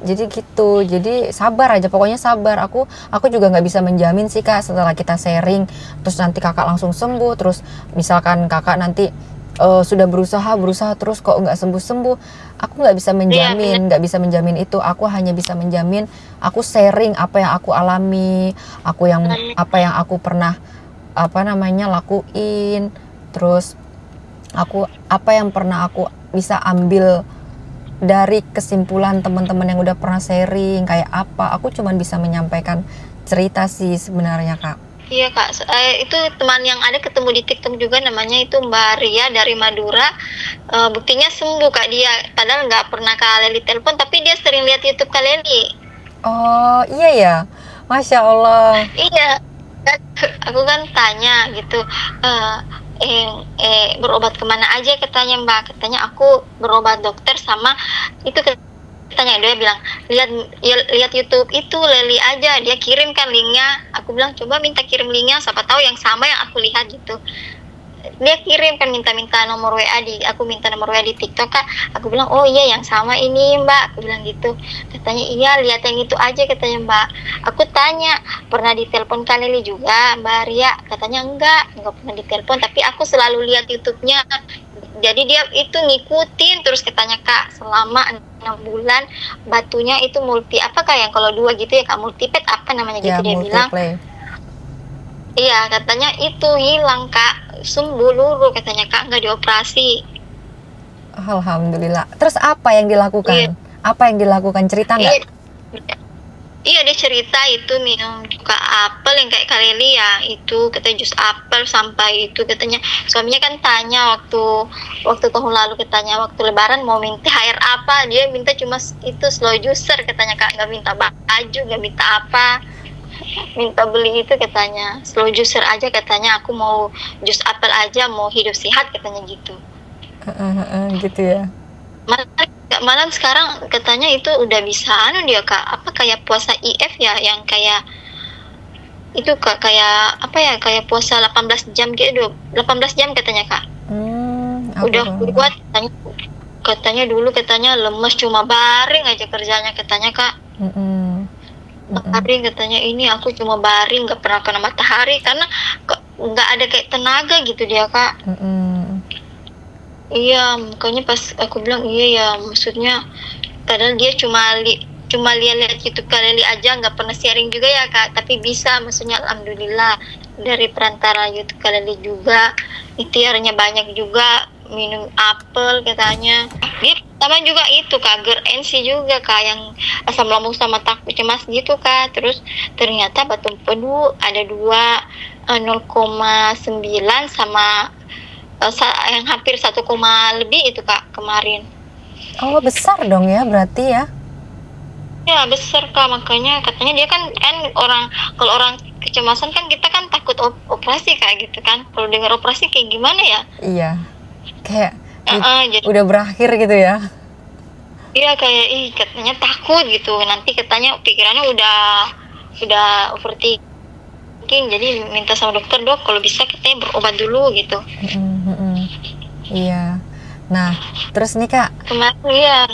Jadi gitu, jadi sabar aja, pokoknya sabar. Aku juga nggak bisa menjamin sih Kak, setelah kita sharing terus nanti Kakak langsung sembuh, terus misalkan Kakak nanti sudah berusaha terus kok nggak sembuh, aku nggak bisa menjamin, itu. Aku hanya bisa menjamin, aku sharing apa yang aku alami, apa yang aku pernah lakuin, terus apa yang pernah aku bisa ambil dari kesimpulan teman-teman yang udah pernah sharing kayak apa. Aku cuman bisa menyampaikan cerita sih sebenarnya Kak. Iya Kak, itu teman yang ada ketemu di TikTok juga, namanya itu Mbak Ria dari Madura. Buktinya sembuh Kak dia, padahal nggak pernah Kak Leli telepon, tapi dia sering lihat YouTube Kak Leli. Oh iya ya, Masya Allah. Iya, aku kan tanya gitu, berobat kemana aja katanya Mbak. Katanya aku berobat dokter sama itu, katanya dia bilang lihat YouTube itu Leli aja, dia kirim kan linknya. Aku bilang coba minta kirim linknya, siapa tahu yang sama yang aku lihat gitu. Dia kirim kan, minta nomor WA aku minta nomor WA di TikTok Kak. Aku bilang oh iya yang sama ini Mbak, aku bilang gitu. Katanya iya lihat yang itu aja katanya Mbak. Aku tanya pernah ditelepon Kak Leli juga Mbak Ria, katanya enggak pernah ditelepon, tapi aku selalu lihat YouTube-nya. Jadi dia itu ngikutin terus katanya Kak, selama 6 bulan batunya itu multi apa Kak, yang kalau 2 gitu ya Kak, multipet apa namanya gitu ya, dia bilang. Iya katanya itu hilang Kak, sembuh luruh katanya Kak, nggak dioperasi. Alhamdulillah. Terus apa yang dilakukan? Iya. Apa yang dilakukan, cerita nggak? Iya dia cerita itu minum juga apel yang kayak Kak Leli ya, itu katanya jus apel sampai itu katanya suaminya kan tanya waktu tahun lalu, katanya waktu lebaran mau minta air apa, dia minta cuma itu slow juicer katanya Kak, nggak minta baju, nggak minta apa, minta beli itu katanya slow juicer aja katanya, aku mau jus apel aja, mau hidup sehat katanya gitu. Gitu ya. Malam sekarang katanya itu udah bisa dia Kak, apa kayak puasa IF ya, yang kayak itu Kak, kayak apa ya, kayak puasa 18 jam gitu, 18 jam katanya Kak. Udah kuat katanya dulu katanya lemes, cuma baring aja kerjanya katanya Kak. Baring katanya, ini aku cuma baring, nggak pernah kena matahari karena nggak ada kayak tenaga gitu dia Kak. Iya, makanya pas aku bilang iya ya, maksudnya padahal dia cuma lihat YouTube Kak Leli aja, nggak pernah sharing juga ya Kak, tapi bisa, maksudnya alhamdulillah dari perantara YouTube Kak Leli juga, ikhtiarnya banyak juga, minum apel katanya. Dia sama juga itu Kak, GERD-NC juga Kak, yang asam lambung sama takut cemas gitu Kak. Terus ternyata batu empedu ada 0,9 sama yang hampir 1, lebih itu Kak kemarin. Oh besar dong ya berarti ya? Ya besar Kak, makanya katanya dia kan orang, kalau orang kecemasan kan kita kan takut operasi Kak gitu kan. Kalau dengar operasi kayak gimana ya? Iya, kayak Jadi udah berakhir gitu ya. iya kayak katanya takut gitu. Nanti katanya pikirannya udah overthinking. Jadi minta sama dokter, dok kalau bisa katanya berobat dulu gitu. Iya. Nah, terus nih Kak. Kemarin ya.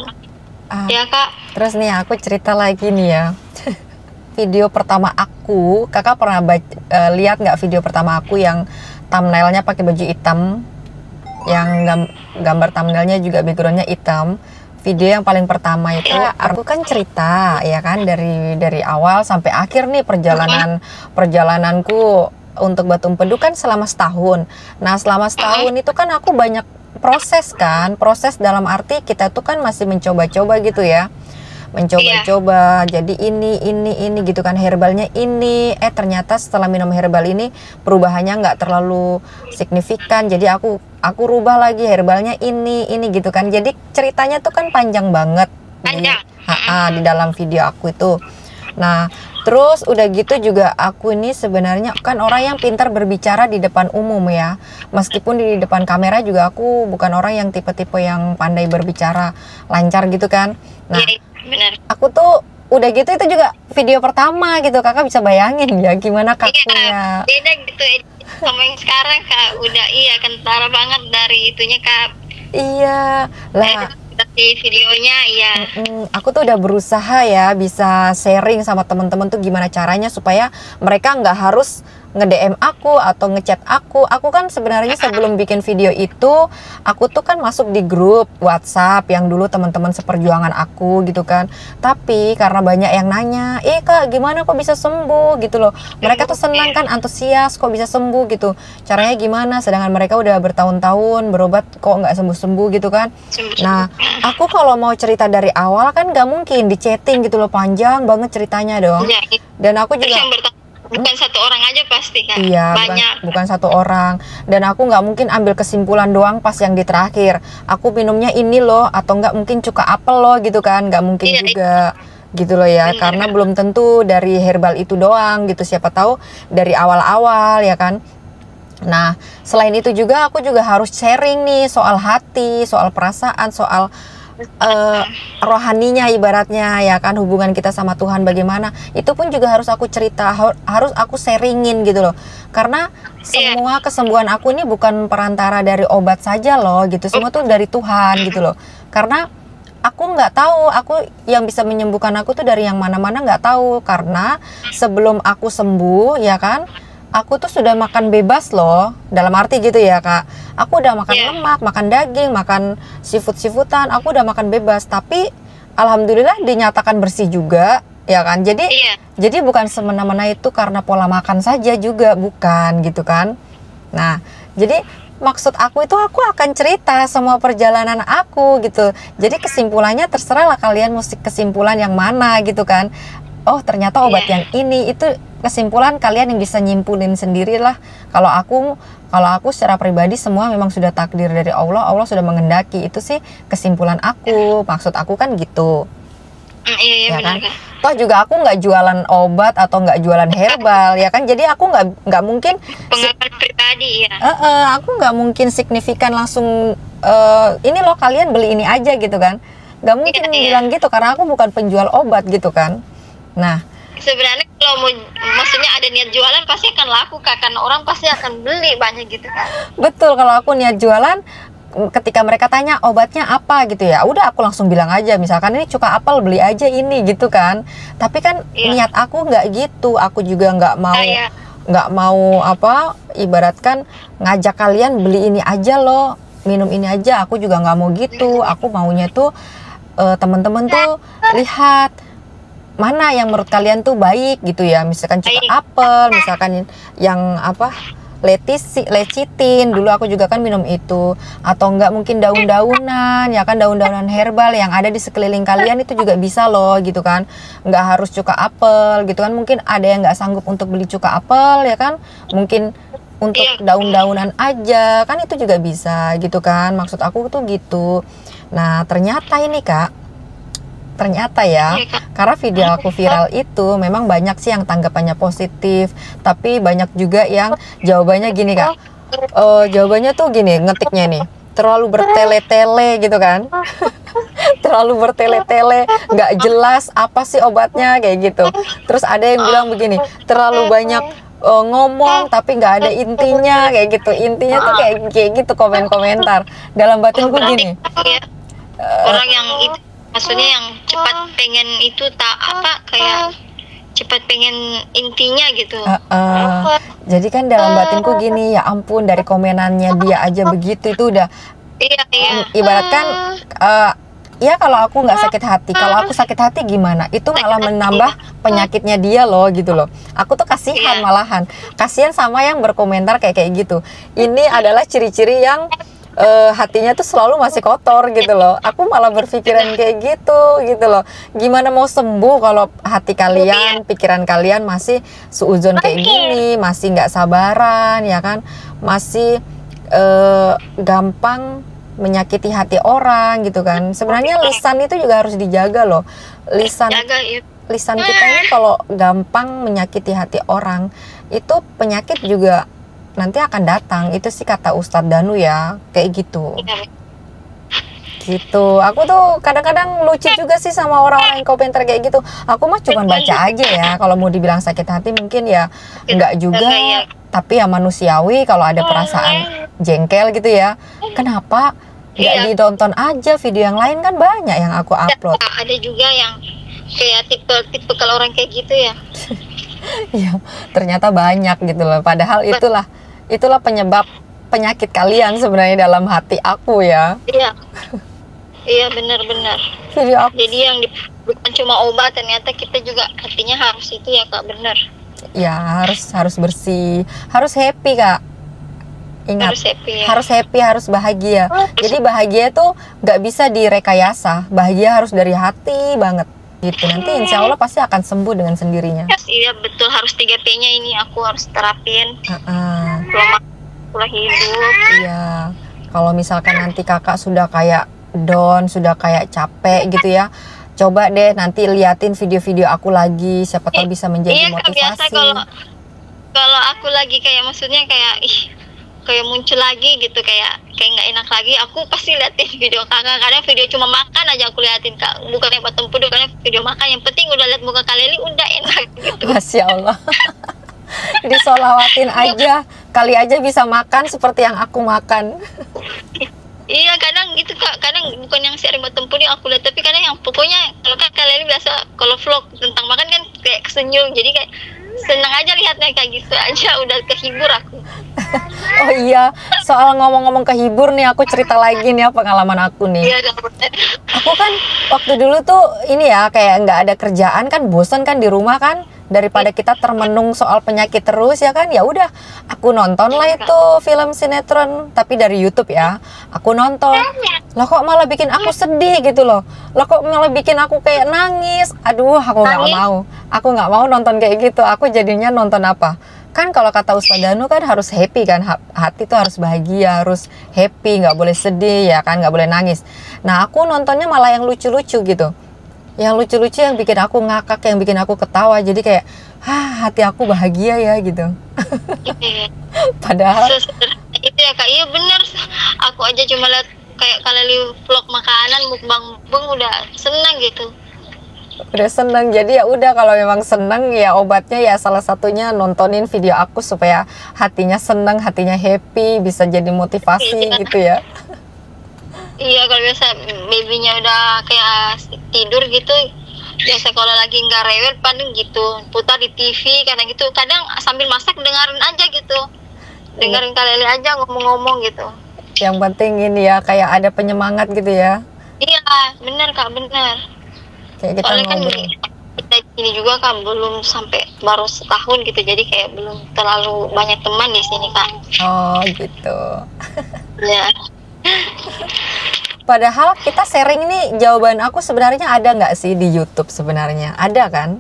Ya Kak. Terus nih aku cerita lagi nih ya. Video pertama aku, Kakak pernah lihat nggak video pertama aku yang thumbnailnya pakai baju hitam, yang gambar thumbnailnya juga backgroundnya hitam. Video yang paling pertama itu aku kan cerita ya kan dari awal sampai akhir nih perjalananku untuk Batu Empedu kan selama setahun. Nah selama setahun itu kan aku banyak proses dalam arti kita tuh kan masih mencoba-coba gitu ya, mencoba-coba jadi ini gitu kan, herbalnya ini ternyata setelah minum herbal ini perubahannya nggak terlalu signifikan, jadi aku rubah lagi herbalnya ini gitu kan, jadi ceritanya tuh kan panjang banget di dalam video aku itu. Nah terus udah gitu juga aku ini sebenarnya kan orang yang pintar berbicara di depan umum ya, meskipun di depan kamera juga aku bukan orang yang tipe-tipe yang pandai berbicara lancar gitu kan. Nah bener. Aku tuh udah gitu itu juga video pertama gitu, Kakak bisa bayangin ya gimana kakunya. Beda gitu sama yang sekarang Kak, udah kentara banget dari itunya Kak. Iya lah. Dari videonya aku tuh udah berusaha ya bisa sharing sama temen-temen tuh gimana caranya supaya mereka nggak harus nge-DM aku atau ngechat aku. Aku kan sebenarnya sebelum bikin video itu aku tuh kan masuk di grup WhatsApp yang dulu teman-teman seperjuangan aku gitu kan. Tapi karena banyak yang nanya, Kak gimana kok bisa sembuh gitu loh. Mereka tuh senang kan, antusias kok bisa sembuh gitu. Caranya gimana? Sedangkan mereka udah bertahun-tahun berobat kok nggak sembuh-sembuh gitu kan. Nah aku kalau mau cerita dari awal kan nggak mungkin di chatting gitu loh, panjang banget ceritanya dong. Dan aku juga bukan satu orang aja pasti kan. Iya, banyak. Bukan satu orang. Dan aku nggak mungkin ambil kesimpulan doang pas yang di terakhir. Aku minumnya ini loh, atau nggak mungkin cuka apel loh gitu kan. Nggak mungkin juga gitu loh ya. Karena belum tentu dari herbal itu doang gitu. Siapa tahu dari awal-awal ya kan. Nah, selain itu juga aku juga harus sharing nih soal hati, soal perasaan, soal rohaninya ibaratnya ya kan, hubungan kita sama Tuhan bagaimana, itu pun juga harus aku cerita, harus aku sharingin gitu loh, karena semua kesembuhan aku ini bukan perantara dari obat saja loh gitu, semua tuh dari Tuhan gitu loh, karena aku nggak tahu aku yang bisa menyembuhkan aku tuh dari yang mana-mana nggak tahu, karena sebelum aku sembuh ya kan aku tuh sudah makan bebas loh, dalam arti gitu ya Kak. Aku udah makan lemak, makan daging, makan seafood-seafoodan, aku udah makan bebas. Tapi alhamdulillah dinyatakan bersih juga, ya kan. Jadi bukan semena-mena itu karena pola makan saja juga, bukan gitu kan. Nah, jadi maksud aku itu aku akan cerita semua perjalanan aku gitu. Jadi kesimpulannya terserah lah kalian mesti kesimpulan yang mana gitu kan. Oh ternyata obat yang ini, itu kesimpulan kalian yang bisa nyimpulin sendirilah. Kalau aku secara pribadi semua memang sudah takdir dari Allah, Allah sudah mengendaki, itu sih kesimpulan aku, maksud aku kan gitu. Iya kan? Toh juga aku nggak jualan obat atau nggak jualan herbal ya kan, jadi aku nggak mungkin pengalaman pribadi ya. Aku nggak mungkin signifikan langsung ini loh kalian beli ini aja gitu kan, nggak mungkin bilang gitu karena aku bukan penjual obat gitu kan. Nah sebenarnya kalau maksudnya ada niat jualan pasti akan laku Kak, karena orang pasti akan beli banyak gitu kan. Betul, kalau aku niat jualan, ketika mereka tanya obatnya apa gitu ya, udah aku langsung bilang aja, misalkan ini cuka apel beli aja ini gitu kan. Tapi kan niat aku nggak gitu, aku juga nggak mau apa, ibaratkan ngajak kalian beli ini aja loh, minum ini aja, aku juga nggak mau gitu. Aku maunya tuh temen-temen tuh lihat mana yang menurut kalian tuh baik gitu ya, misalkan cuka apel, misalkan yang apa lecitin, dulu aku juga kan minum itu, atau enggak mungkin daun-daunan ya kan, daun-daunan herbal yang ada di sekeliling kalian itu juga bisa loh gitu kan, nggak harus cuka apel gitu kan, mungkin ada yang nggak sanggup untuk beli cuka apel ya kan, mungkin untuk daun-daunan aja kan itu juga bisa gitu kan, maksud aku tuh gitu. Nah ternyata ini Kak, ternyata ya, Iya, Kak. karena video aku viral itu memang banyak sih yang tanggapannya positif, tapi banyak juga yang jawabannya gini Kak. Jawabannya tuh gini, ngetiknya nih, terlalu bertele-tele gitu kan. Terlalu bertele-tele, nggak jelas apa sih obatnya kayak gitu. Terus ada yang bilang begini, terlalu banyak ngomong tapi nggak ada intinya kayak gitu. Intinya tuh kayak gitu komentar. Dalam batinku gini. Ya, orang yang itu maksudnya yang cepat pengen itu tak apa kayak cepat pengen intinya gitu. Jadi kan dalam batinku gini, ya ampun, dari komenannya dia aja begitu itu udah Iya. ibaratkan ya kalau aku nggak sakit hati, kalau aku sakit hati gimana? Itu malah menambah penyakitnya dia loh gitu loh. Aku tuh kasihan malahan, kasihan sama yang berkomentar kayak gitu. Ini adalah ciri-ciri yang hatinya tuh selalu masih kotor gitu loh. Aku malah berpikiran kayak gitu loh. Gimana mau sembuh kalau hati kalian, pikiran kalian masih suuzon kayak gini, masih nggak sabaran ya kan, masih gampang menyakiti hati orang gitu kan. Sebenarnya lisan itu juga harus dijaga loh. Lisan kita ini kalau gampang menyakiti hati orang, itu penyakit juga nanti akan datang. Itu sih kata Ustadz Danu ya, kayak gitu. Gitu. Aku tuh kadang-kadang lucu juga sih sama orang-orang yang komentar kayak gitu. Aku mah cuma baca aja ya. Kalau mau dibilang sakit hati mungkin ya enggak juga. Tapi ya manusiawi kalau ada perasaan jengkel gitu ya. Kenapa nggak ditonton aja video yang lain, kan banyak yang aku upload. Ada juga yang kayak tipe kalau orang kayak gitu ya. Ya, ternyata banyak gitu loh. Padahal itulah penyebab penyakit kalian sebenarnya dalam hati aku ya. Iya benar-benar. Video aku. Jadi yang bukan cuma obat, ternyata kita juga hatinya harus itu ya Kak, benar. Ya harus bersih, harus happy Kak. Ingat, harus happy, harus bahagia. Jadi bahagia tuh nggak bisa direkayasa. Bahagia harus dari hati banget gitu. Nanti insya Allah pasti akan sembuh dengan sendirinya. Iya betul, harus 3P-nya ini aku harus terapin. Pola hidup. Iya. Kalau misalkan nanti kakak sudah kayak down, sudah kayak capek gitu ya, coba deh nanti liatin video-video aku lagi. Siapa tahu bisa menjadi motivasi. Biasa kalau aku lagi kayak maksudnya kayak kayak muncul lagi gitu, kayak nggak enak lagi, aku pasti liatin video kakak. Kadang video cuma makan aja aku liatin Kak, bukan yang potong puduk, karena video makan yang penting udah liat muka Kak Leli udah enak gitu. Masya Allah. Disolawatin aja, kali aja bisa makan seperti yang aku makan. Iya kadang gitu Kak, kadang bukan yang sering potong puduk aku lihat, tapi kadang yang pokoknya kalau Kak Leli biasa kalau vlog tentang makan kan kayak kesenyum, jadi kayak senang aja lihatnya kayak gitu aja, udah kehibur aku. Oh iya, soal ngomong-ngomong kehibur nih, aku cerita lagi nih ya pengalaman aku nih. Aku kan waktu dulu tuh ini ya kayak nggak ada kerjaan kan, bosan kan di rumah kan, daripada kita termenung soal penyakit terus ya kan, ya udah aku nonton lah itu film sinetron tapi dari YouTube ya. Aku nonton, lah kok malah bikin aku sedih gitu loh, lah kok malah bikin aku kayak nangis. Aduh, aku nggak mau nonton kayak gitu. Aku jadinya nonton apa? Kan kalau kata Ustadz Danu kan harus happy kan, hati tuh harus bahagia, harus happy, nggak boleh sedih ya kan, nggak boleh nangis. Nah aku nontonnya malah yang lucu-lucu gitu, yang lucu-lucu, yang bikin aku ngakak, yang bikin aku ketawa. Jadi kayak hati aku bahagia ya gitu. Padahal itu ya Kak, iya bener, aku aja cuma lihat kayak kali vlog makanan mukbang udah senang gitu. Udah seneng. Jadi ya udah, kalau memang seneng ya obatnya ya salah satunya nontonin video aku supaya hatinya seneng, hatinya happy, bisa jadi motivasi gitu ya. Iya, kalau biasa babynya udah kayak tidur gitu, biasa kalau lagi nggak rewel paling gitu putar di TV kadang gitu, kadang sambil masak dengerin aja gitu, dengerin Kak Leli aja ngomong-ngomong gitu. Yang penting ini ya kayak ada penyemangat gitu ya. Iya bener Kak, bener. Kayak kita kan kita ini juga kan belum sampai, baru setahun gitu, jadi kayak belum terlalu banyak teman di sini Kak. Oh gitu. Ya. Padahal kita sharing nih, jawaban aku sebenarnya ada nggak sih di YouTube sebenarnya? Ada kan?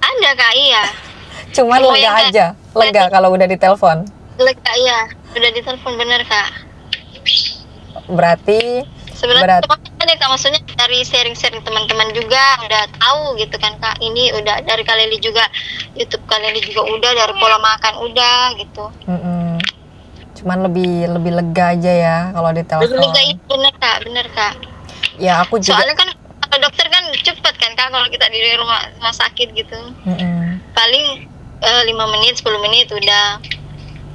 Ada Kak, iya. Cuman lega aja, lega kalau udah ditelepon. Lega ya, udah ditelepon bener Kak. Berarti sebenarnya ada ini Kak, maksudnya dari sharing-sharing teman-teman juga udah tahu gitu kan Kak. Ini udah dari Kak Lely juga, YouTube Kak Lely juga udah, dari pola makan udah gitu. Cuman lebih lega aja ya kalau di telepon. Lebih lega itu bener Kak. Ya aku juga. Soalnya kan kalau dokter kan cepet kan Kak, kalau kita di rumah sakit gitu. Paling 5 menit 10 menit udah,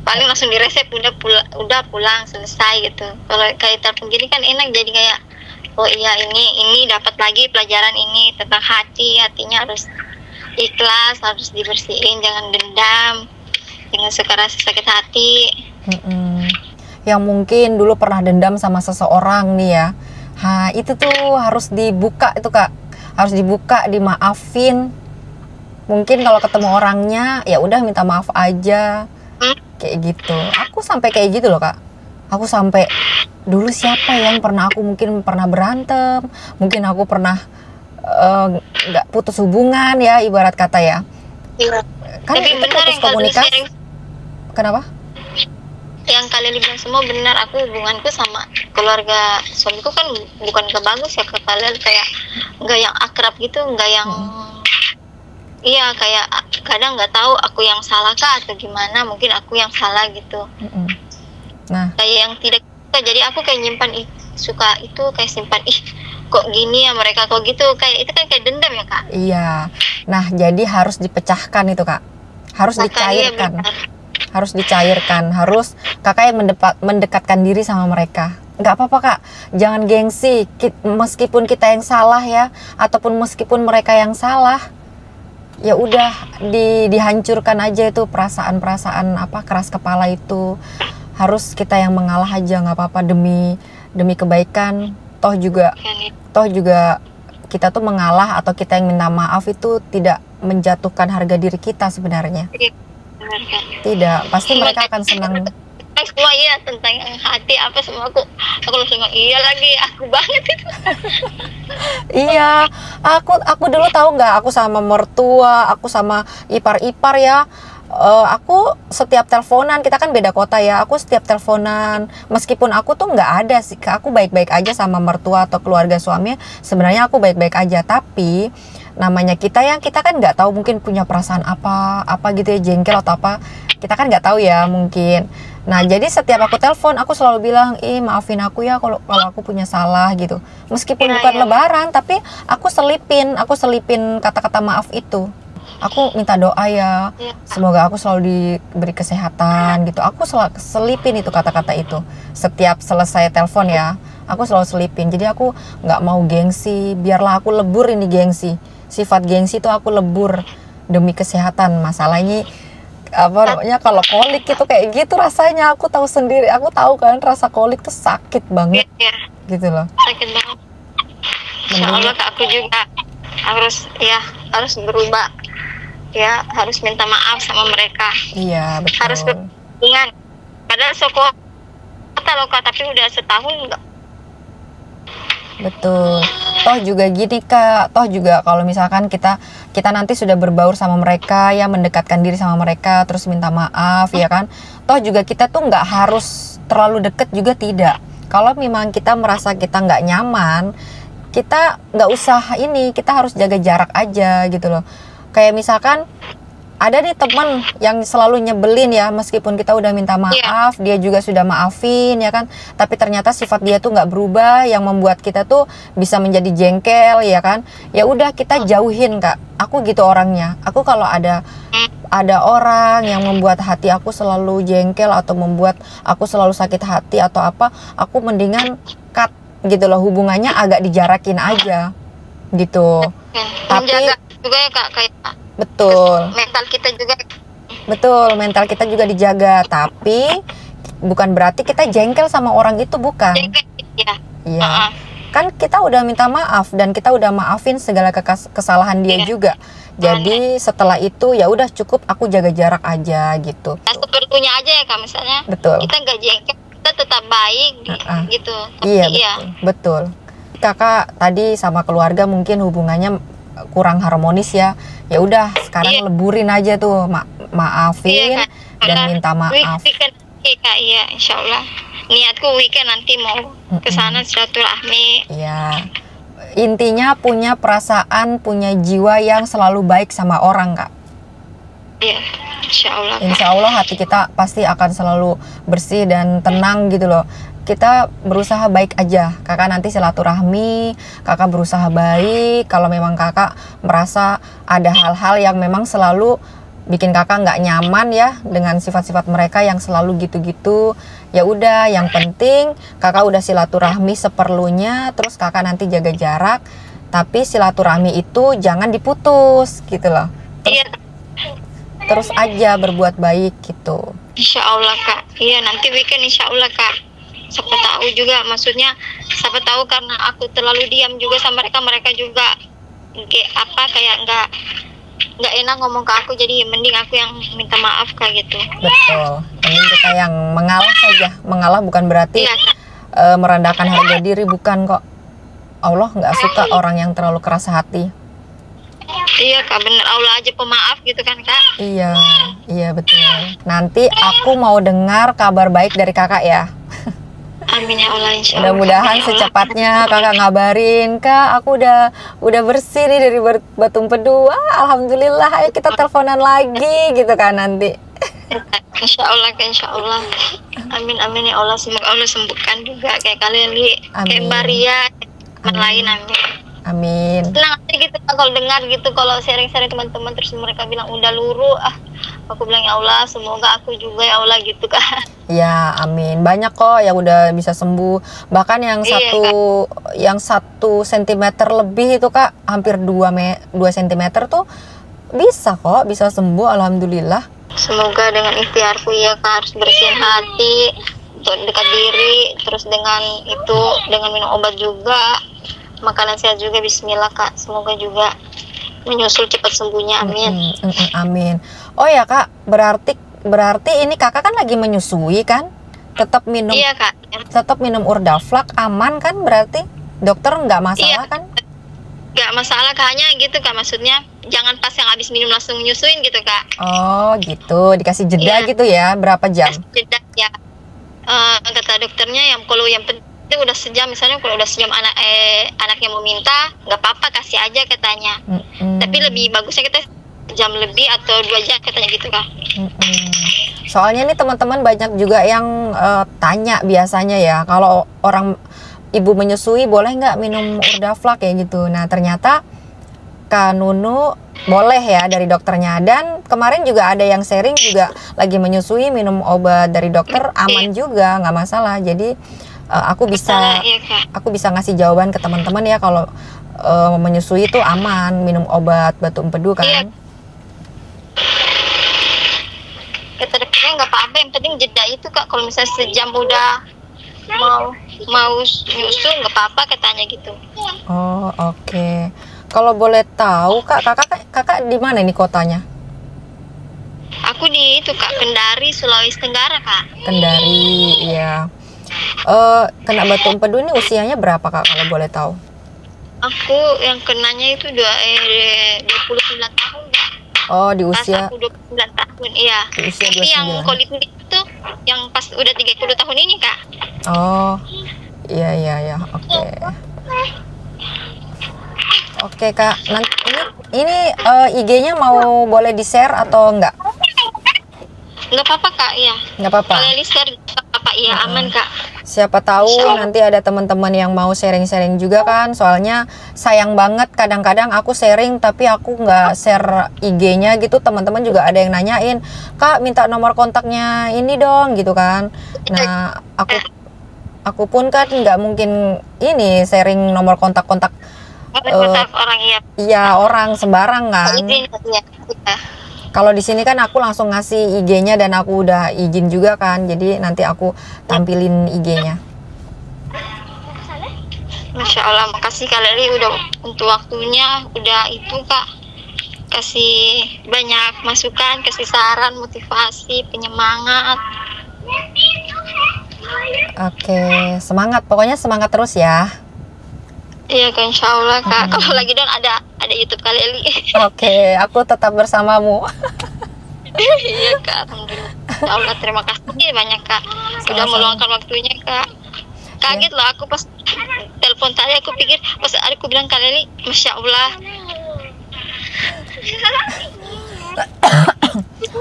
paling langsung diresep udah pulang selesai gitu. Kalau kayak telepon gini kan enak, jadi kayak oh iya ini dapat lagi pelajaran ini tentang hatinya harus ikhlas, harus dibersihin, jangan dendam, jangan suka rasa sakit hati. Yang mungkin dulu pernah dendam sama seseorang nih ya, itu tuh harus dibuka itu Kak, harus dibuka, dimaafin. Mungkin kalau ketemu orangnya ya udah minta maaf aja, kayak gitu. Aku sampai kayak gitu loh Kak. Aku sampai dulu siapa yang mungkin pernah berantem, mungkin aku pernah nggak putus hubungan ya, ibarat kata ya. Iya. Kan tapi itu benar putus yang komunikasi. Kenapa? Yang kalian bilang semua benar. Aku hubunganku sama keluarga suamiku kan bukan kebagus ya ke kalian, kayak nggak yang akrab gitu, nggak yang iya, kayak kadang nggak tahu aku yang salah kah atau gimana, mungkin aku yang salah gitu. Nah, kayak yang tidak suka, jadi aku kayak nyimpan suka itu, kayak simpan kok gini ya mereka, kok gitu, kayak itu kan kayak dendam ya Kak. Iya. Nah, jadi harus dipecahkan itu Kak, harus dicairkan. Harus dicairkan, harus kakak yang mendekatkan diri sama mereka. Nggak apa-apa Kak, jangan gengsi, meskipun kita yang salah ya, ataupun meskipun mereka yang salah, ya udah dihancurkan aja itu perasaan keras kepala itu. Harus kita yang mengalah aja, nggak apa-apa, demi kebaikan. Toh juga kita tuh mengalah atau kita yang minta maaf itu tidak menjatuhkan harga diri kita sebenarnya. Tidak, pasti mereka akan senang. Semua iya tentang hati apa semua, aku langsung iya lagi, aku banget itu. Iya, aku dulu tahu nggak, aku sama mertua, aku sama ipar ya, aku setiap teleponan, kita kan beda kota ya, aku setiap teleponan, meskipun aku tuh nggak ada sih, aku baik-baik aja sama mertua atau keluarga suami, sebenarnya aku baik-baik aja, tapi namanya kita kan nggak tahu, mungkin punya perasaan apa gitu ya, jengkel atau apa, kita kan nggak tahu ya mungkin. Nah, jadi setiap aku telepon, aku selalu bilang, maafin aku ya kalau aku punya salah gitu. Meskipun bukan lebaran, tapi aku selipin kata-kata maaf itu. Aku minta doa ya, semoga aku selalu diberi kesehatan gitu. Aku selipin itu kata-kata itu. Setiap selesai telepon ya, aku selalu selipin. Jadi aku nggak mau gengsi, biarlah aku lebur ini gengsi. Sifat gengsi itu aku lebur demi kesehatan. Masalahnya namanya kalau kolik itu kayak gitu rasanya, aku tahu sendiri, aku tahu kan rasa kolik tuh sakit banget gitu loh, sakit banget. Insya Allah aku juga harus berubah ya, harus minta maaf sama mereka. Iya betul, harus berhubungan, padahal sekolah loh Kak, tapi udah setahun enggak. Betul. Toh juga gini Kak, toh juga kalau misalkan kita nanti sudah berbaur sama mereka ya, mendekatkan diri sama mereka, terus minta maaf ya kan, toh juga kita tuh nggak harus terlalu deket juga, tidak. Kalau memang kita merasa kita nggak nyaman, kita nggak usah kita harus jaga jarak aja gitu loh. Kayak misalkan ada nih teman yang selalu nyebelin ya, meskipun kita udah minta maaf, dia juga sudah maafin ya kan, tapi ternyata sifat dia tuh nggak berubah, yang membuat kita tuh bisa menjadi jengkel ya kan. Ya udah, kita jauhin Kak. Aku gitu orangnya. Aku kalau ada orang yang membuat hati aku selalu jengkel atau membuat aku selalu sakit hati atau apa, aku mendingan cut gitu loh, hubungannya agak dijarakin aja gitu. Tapi menjaga juga ya Kak, kayak mental kita juga dijaga, tapi bukan berarti kita jengkel sama orang itu, bukan. Iya. Kan kita udah minta maaf dan kita udah maafin segala kesalahan dia juga. Jadi setelah itu ya udah cukup, aku jaga jarak aja gitu. Seperlunya aja ya Kak, misalnya. Betul. Kita nggak jengkel, kita tetap baik gitu. Tapi iya, betul. Kakak tadi sama keluarga mungkin hubungannya kurang harmonis ya. Ya udah, sekarang leburin aja tuh, maafin dan minta maaf. Iya, insya Allah. niatku weekend nanti mau ke sana silaturahmi. Iya. Intinya punya perasaan, punya jiwa yang selalu baik sama orang, Kak. Iya, insya Allah. Insya Allah hati kita pasti akan selalu bersih dan tenang gitu loh. Kita berusaha baik aja. Kakak nanti silaturahmi, kakak berusaha baik. Kalau memang kakak merasa ada hal-hal yang memang selalu bikin kakak nggak nyaman ya dengan sifat-sifat mereka yang selalu gitu-gitu, ya udah, yang penting kakak udah silaturahmi seperlunya. Terus kakak nanti jaga jarak, tapi silaturahmi itu jangan diputus gitu loh. Terus aja berbuat baik gitu. Insya Allah Kak. Iya, nanti weekend insya Allah Kak. Siapa tahu juga, maksudnya siapa tahu karena aku terlalu diam juga sama mereka, mereka juga kayak nggak enak ngomong ke aku, jadi mending aku yang minta maaf Kak gitu. Betul. Mending kita yang mengalah saja. Mengalah bukan berarti Iya, merendahkan harga diri, bukan kok. Allah nggak suka orang yang terlalu keras hati. Iya Kak, bener, Allah aja pemaaf gitu kan Kak. Iya, iya betul. Nanti aku mau dengar kabar baik dari kakak ya. Amin ya Allah, insya Allah. Mudah-mudahan secepatnya kakak ngabarin, Kak, aku udah bersih nih dari batu empedu. Alhamdulillah, ayo kita teleponan lagi gitu kan nanti. Insya Allah Kak, insya Allah. Amin amin ya Allah, semoga Allah sembuhkan juga kayak kalian kayak Mbak Ria, teman lain, amin. Amin. Senang aja gitu kalau dengar gitu, kalau sharing-sharing teman-teman terus mereka bilang udah luru, aku bilang ya Allah semoga aku juga ya Allah gitu Kak. Ya amin, banyak kok yang udah bisa sembuh, bahkan yang yang 1 sentimeter lebih itu Kak, hampir 2 sentimeter tuh bisa kok, bisa sembuh, alhamdulillah. Semoga dengan ikhtiarku ya Kak, harus bersihin hati, dekat diri, terus dengan minum obat juga, makanan sehat juga, bismillah Kak, semoga juga menyusul cepat sembuhnya, amin. Amin. Oh ya Kak, berarti ini kakak kan lagi menyusui kan? Tetap minum. Iya Kak. Tetap minum Urdaflak, aman kan berarti? Dokter nggak masalah kan? Nggak masalah Kak, hanya gitu Kak, maksudnya jangan pas yang habis minum langsung nyusuin gitu Kak. Oh gitu, dikasih jeda gitu ya, berapa jam? Jeda ya. Kata dokternya kalau yang penting udah sejam, misalnya kalau udah sejam anaknya mau minta, nggak apa-apa, kasih aja katanya. Tapi lebih bagusnya kita jam lebih atau 2 jam katanya gitu Kak. Soalnya nih teman-teman banyak juga yang tanya biasanya ya, kalau orang ibu menyusui boleh nggak minum Urdaflak kayak gitu. Nah ternyata Kak Nunu boleh ya dari dokternya, dan kemarin juga ada yang sharing juga lagi menyusui minum obat dari dokter, aman juga, nggak masalah. Jadi aku bisa ngasih jawaban ke teman-teman ya, kalau menyusui itu aman, minum obat batu empedu kan. Iya. Kata dokternya nggak apa-apa, yang penting jeda itu Kak, kalau misalnya sejam udah mau nyusu nggak apa-apa katanya gitu. Oh oke. Kalau boleh tahu Kak, kakak di mana nih kotanya? Aku di Kak, Kendari, Sulawesi Tenggara Kak. Kendari, iya. Kena batu empedu ini usianya berapa Kak kalau boleh tahu? Aku yang kenanya itu 29 tahun Kak. Oh di usia. Pas aku 29 tahun, iya. Di usia 29. Tapi yang kulit itu yang pas udah 30 tahun ini Kak. Oh iya, oke. Oke Kak, nanti ini IG-nya mau boleh di-share atau enggak? Nggak apa-apa Kak, iya. Nggak apa-apa. Kalau di-share apa iya, aman Kak. Siapa tahu nanti ada teman-teman yang mau sharing-sharing juga kan, soalnya sayang banget kadang-kadang aku sharing tapi aku nggak share IG-nya gitu. Teman-teman juga ada yang nanyain, Kak minta nomor kontaknya ini dong gitu kan. Nah aku pun kan nggak mungkin ini sharing nomor kontak-kontak orang orang sembarang kan. Kalau di sini kan aku langsung ngasih IG-nya dan aku udah izin juga kan, jadi nanti aku tampilin IG-nya. Masya Allah, makasih Kak Leli udah untuk waktunya, udah itu Kak kasih banyak masukan, kasih saran, motivasi, penyemangat. Oke, semangat, pokoknya semangat terus ya. Iya Kak, insya Allah Kak. Kalau lagi down ada YouTube Kak Leli. Oke, aku tetap bersamamu. Iya Kak, alhamdulillah. Ya Allah, terima kasih banyak Kak. Sudah Sama-sama. meluangkan waktunya Kak. Kaget loh aku pas telepon tadi, aku pikir pas aku bilang Kak Leli, Masya Allah.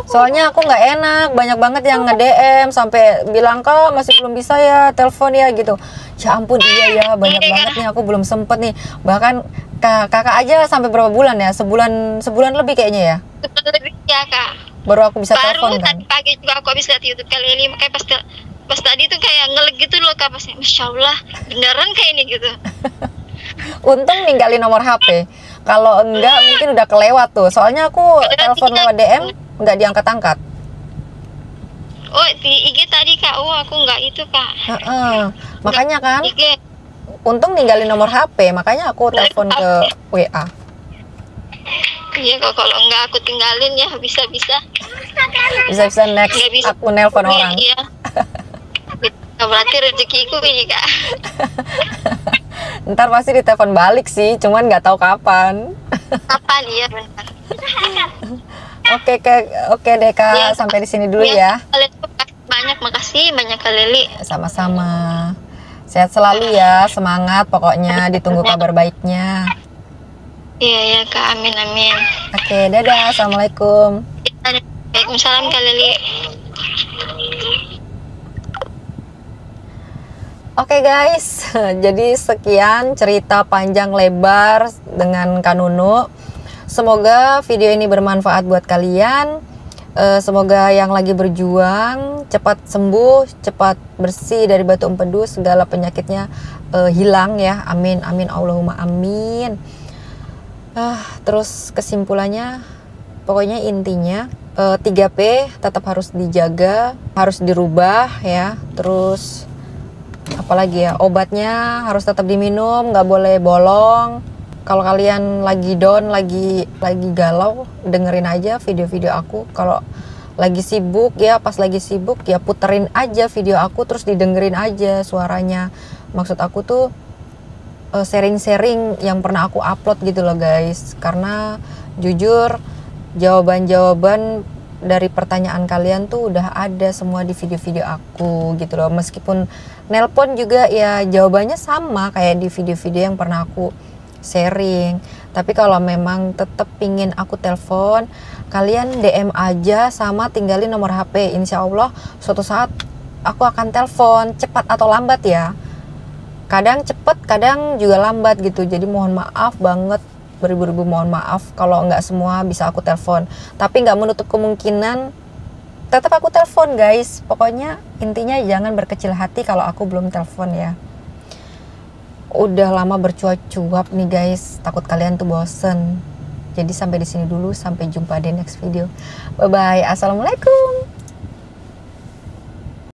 Soalnya aku nggak enak, banyak banget yang nge-DM sampai bilang kak masih belum bisa ya telepon ya gitu. Ya ampun iya ya, banyak banget nih aku belum sempet nih. Bahkan kakak aja sampai berapa bulan ya? Sebulan lebih kayaknya ya. Sebulan lebih ya Kak. Baru aku bisa Baru telepon kan. tadi pagi juga aku habis lihat YouTube Kak Leli, makanya pas tadi tuh kayak ngeleg gitu loh Kak, pasnya Masya Allah, beneran kayak ini gitu. Untung ninggalin nomor HP. Kalau enggak mungkin udah kelewat tuh. Soalnya aku telepon lewat DM nggak diangkat-angkat. Oh di IG tadi Kak, oh aku nggak itu Kak. Makanya kan, IG. untung ninggalin nomor HP. Makanya aku telepon ke WA. Iya kok, kalau nggak aku tinggalin ya bisa-bisa. Bisa-bisa next Nggak bisa. aku nelpon orang. Iya. Nah, berarti rezekiku ini Kak. Ntar pasti ditelepon balik sih, cuman nggak tahu kapan. Kapan ya benar. Oke deh Kak, Ya, sampai di sini dulu ya. Kalian makasih banyak Kak Leli. Sama-sama. Sehat selalu ya, semangat pokoknya, ditunggu kabar baiknya. Iya ya Kak, amin amin. Oke, dadah, assalamualaikum. Waalaikumsalam Kak Leli. Oke guys, jadi sekian cerita panjang lebar dengan Kak Nunu. Semoga video ini bermanfaat buat kalian. Semoga yang lagi berjuang cepat sembuh, cepat bersih dari batu empedu, segala penyakitnya hilang ya. Amin, amin, Allahumma amin. Terus kesimpulannya, pokoknya intinya 3P tetap harus dijaga, harus dirubah ya. Terus apalagi ya, obatnya harus tetap diminum, nggak boleh bolong. Kalau kalian lagi down, lagi galau, dengerin aja video-video aku. Kalau lagi sibuk ya, pas lagi sibuk ya puterin aja video aku, terus didengerin aja suaranya. Maksud aku tuh sharing-sharing yang pernah aku upload gitu loh guys. Karena jujur jawaban-jawaban dari pertanyaan kalian tuh udah ada semua di video-video aku gitu loh. Meskipun nelpon juga ya jawabannya sama kayak di video-video yang pernah aku sharing. Tapi kalau memang tetap pingin aku telepon, kalian DM aja sama tinggalin nomor HP. Insya Allah suatu saat aku akan telepon, cepat atau lambat ya. Kadang cepet, kadang juga lambat gitu. Jadi mohon maaf banget, beribu-ribu mohon maaf kalau nggak semua bisa aku telepon. Tapi nggak menutup kemungkinan tetap aku telepon guys. Pokoknya intinya jangan berkecil hati kalau aku belum telepon ya. Udah lama bercuap-cuap nih guys, takut kalian tuh bosen. Jadi sampai di sini dulu, sampai jumpa di next video. Bye bye, assalamualaikum.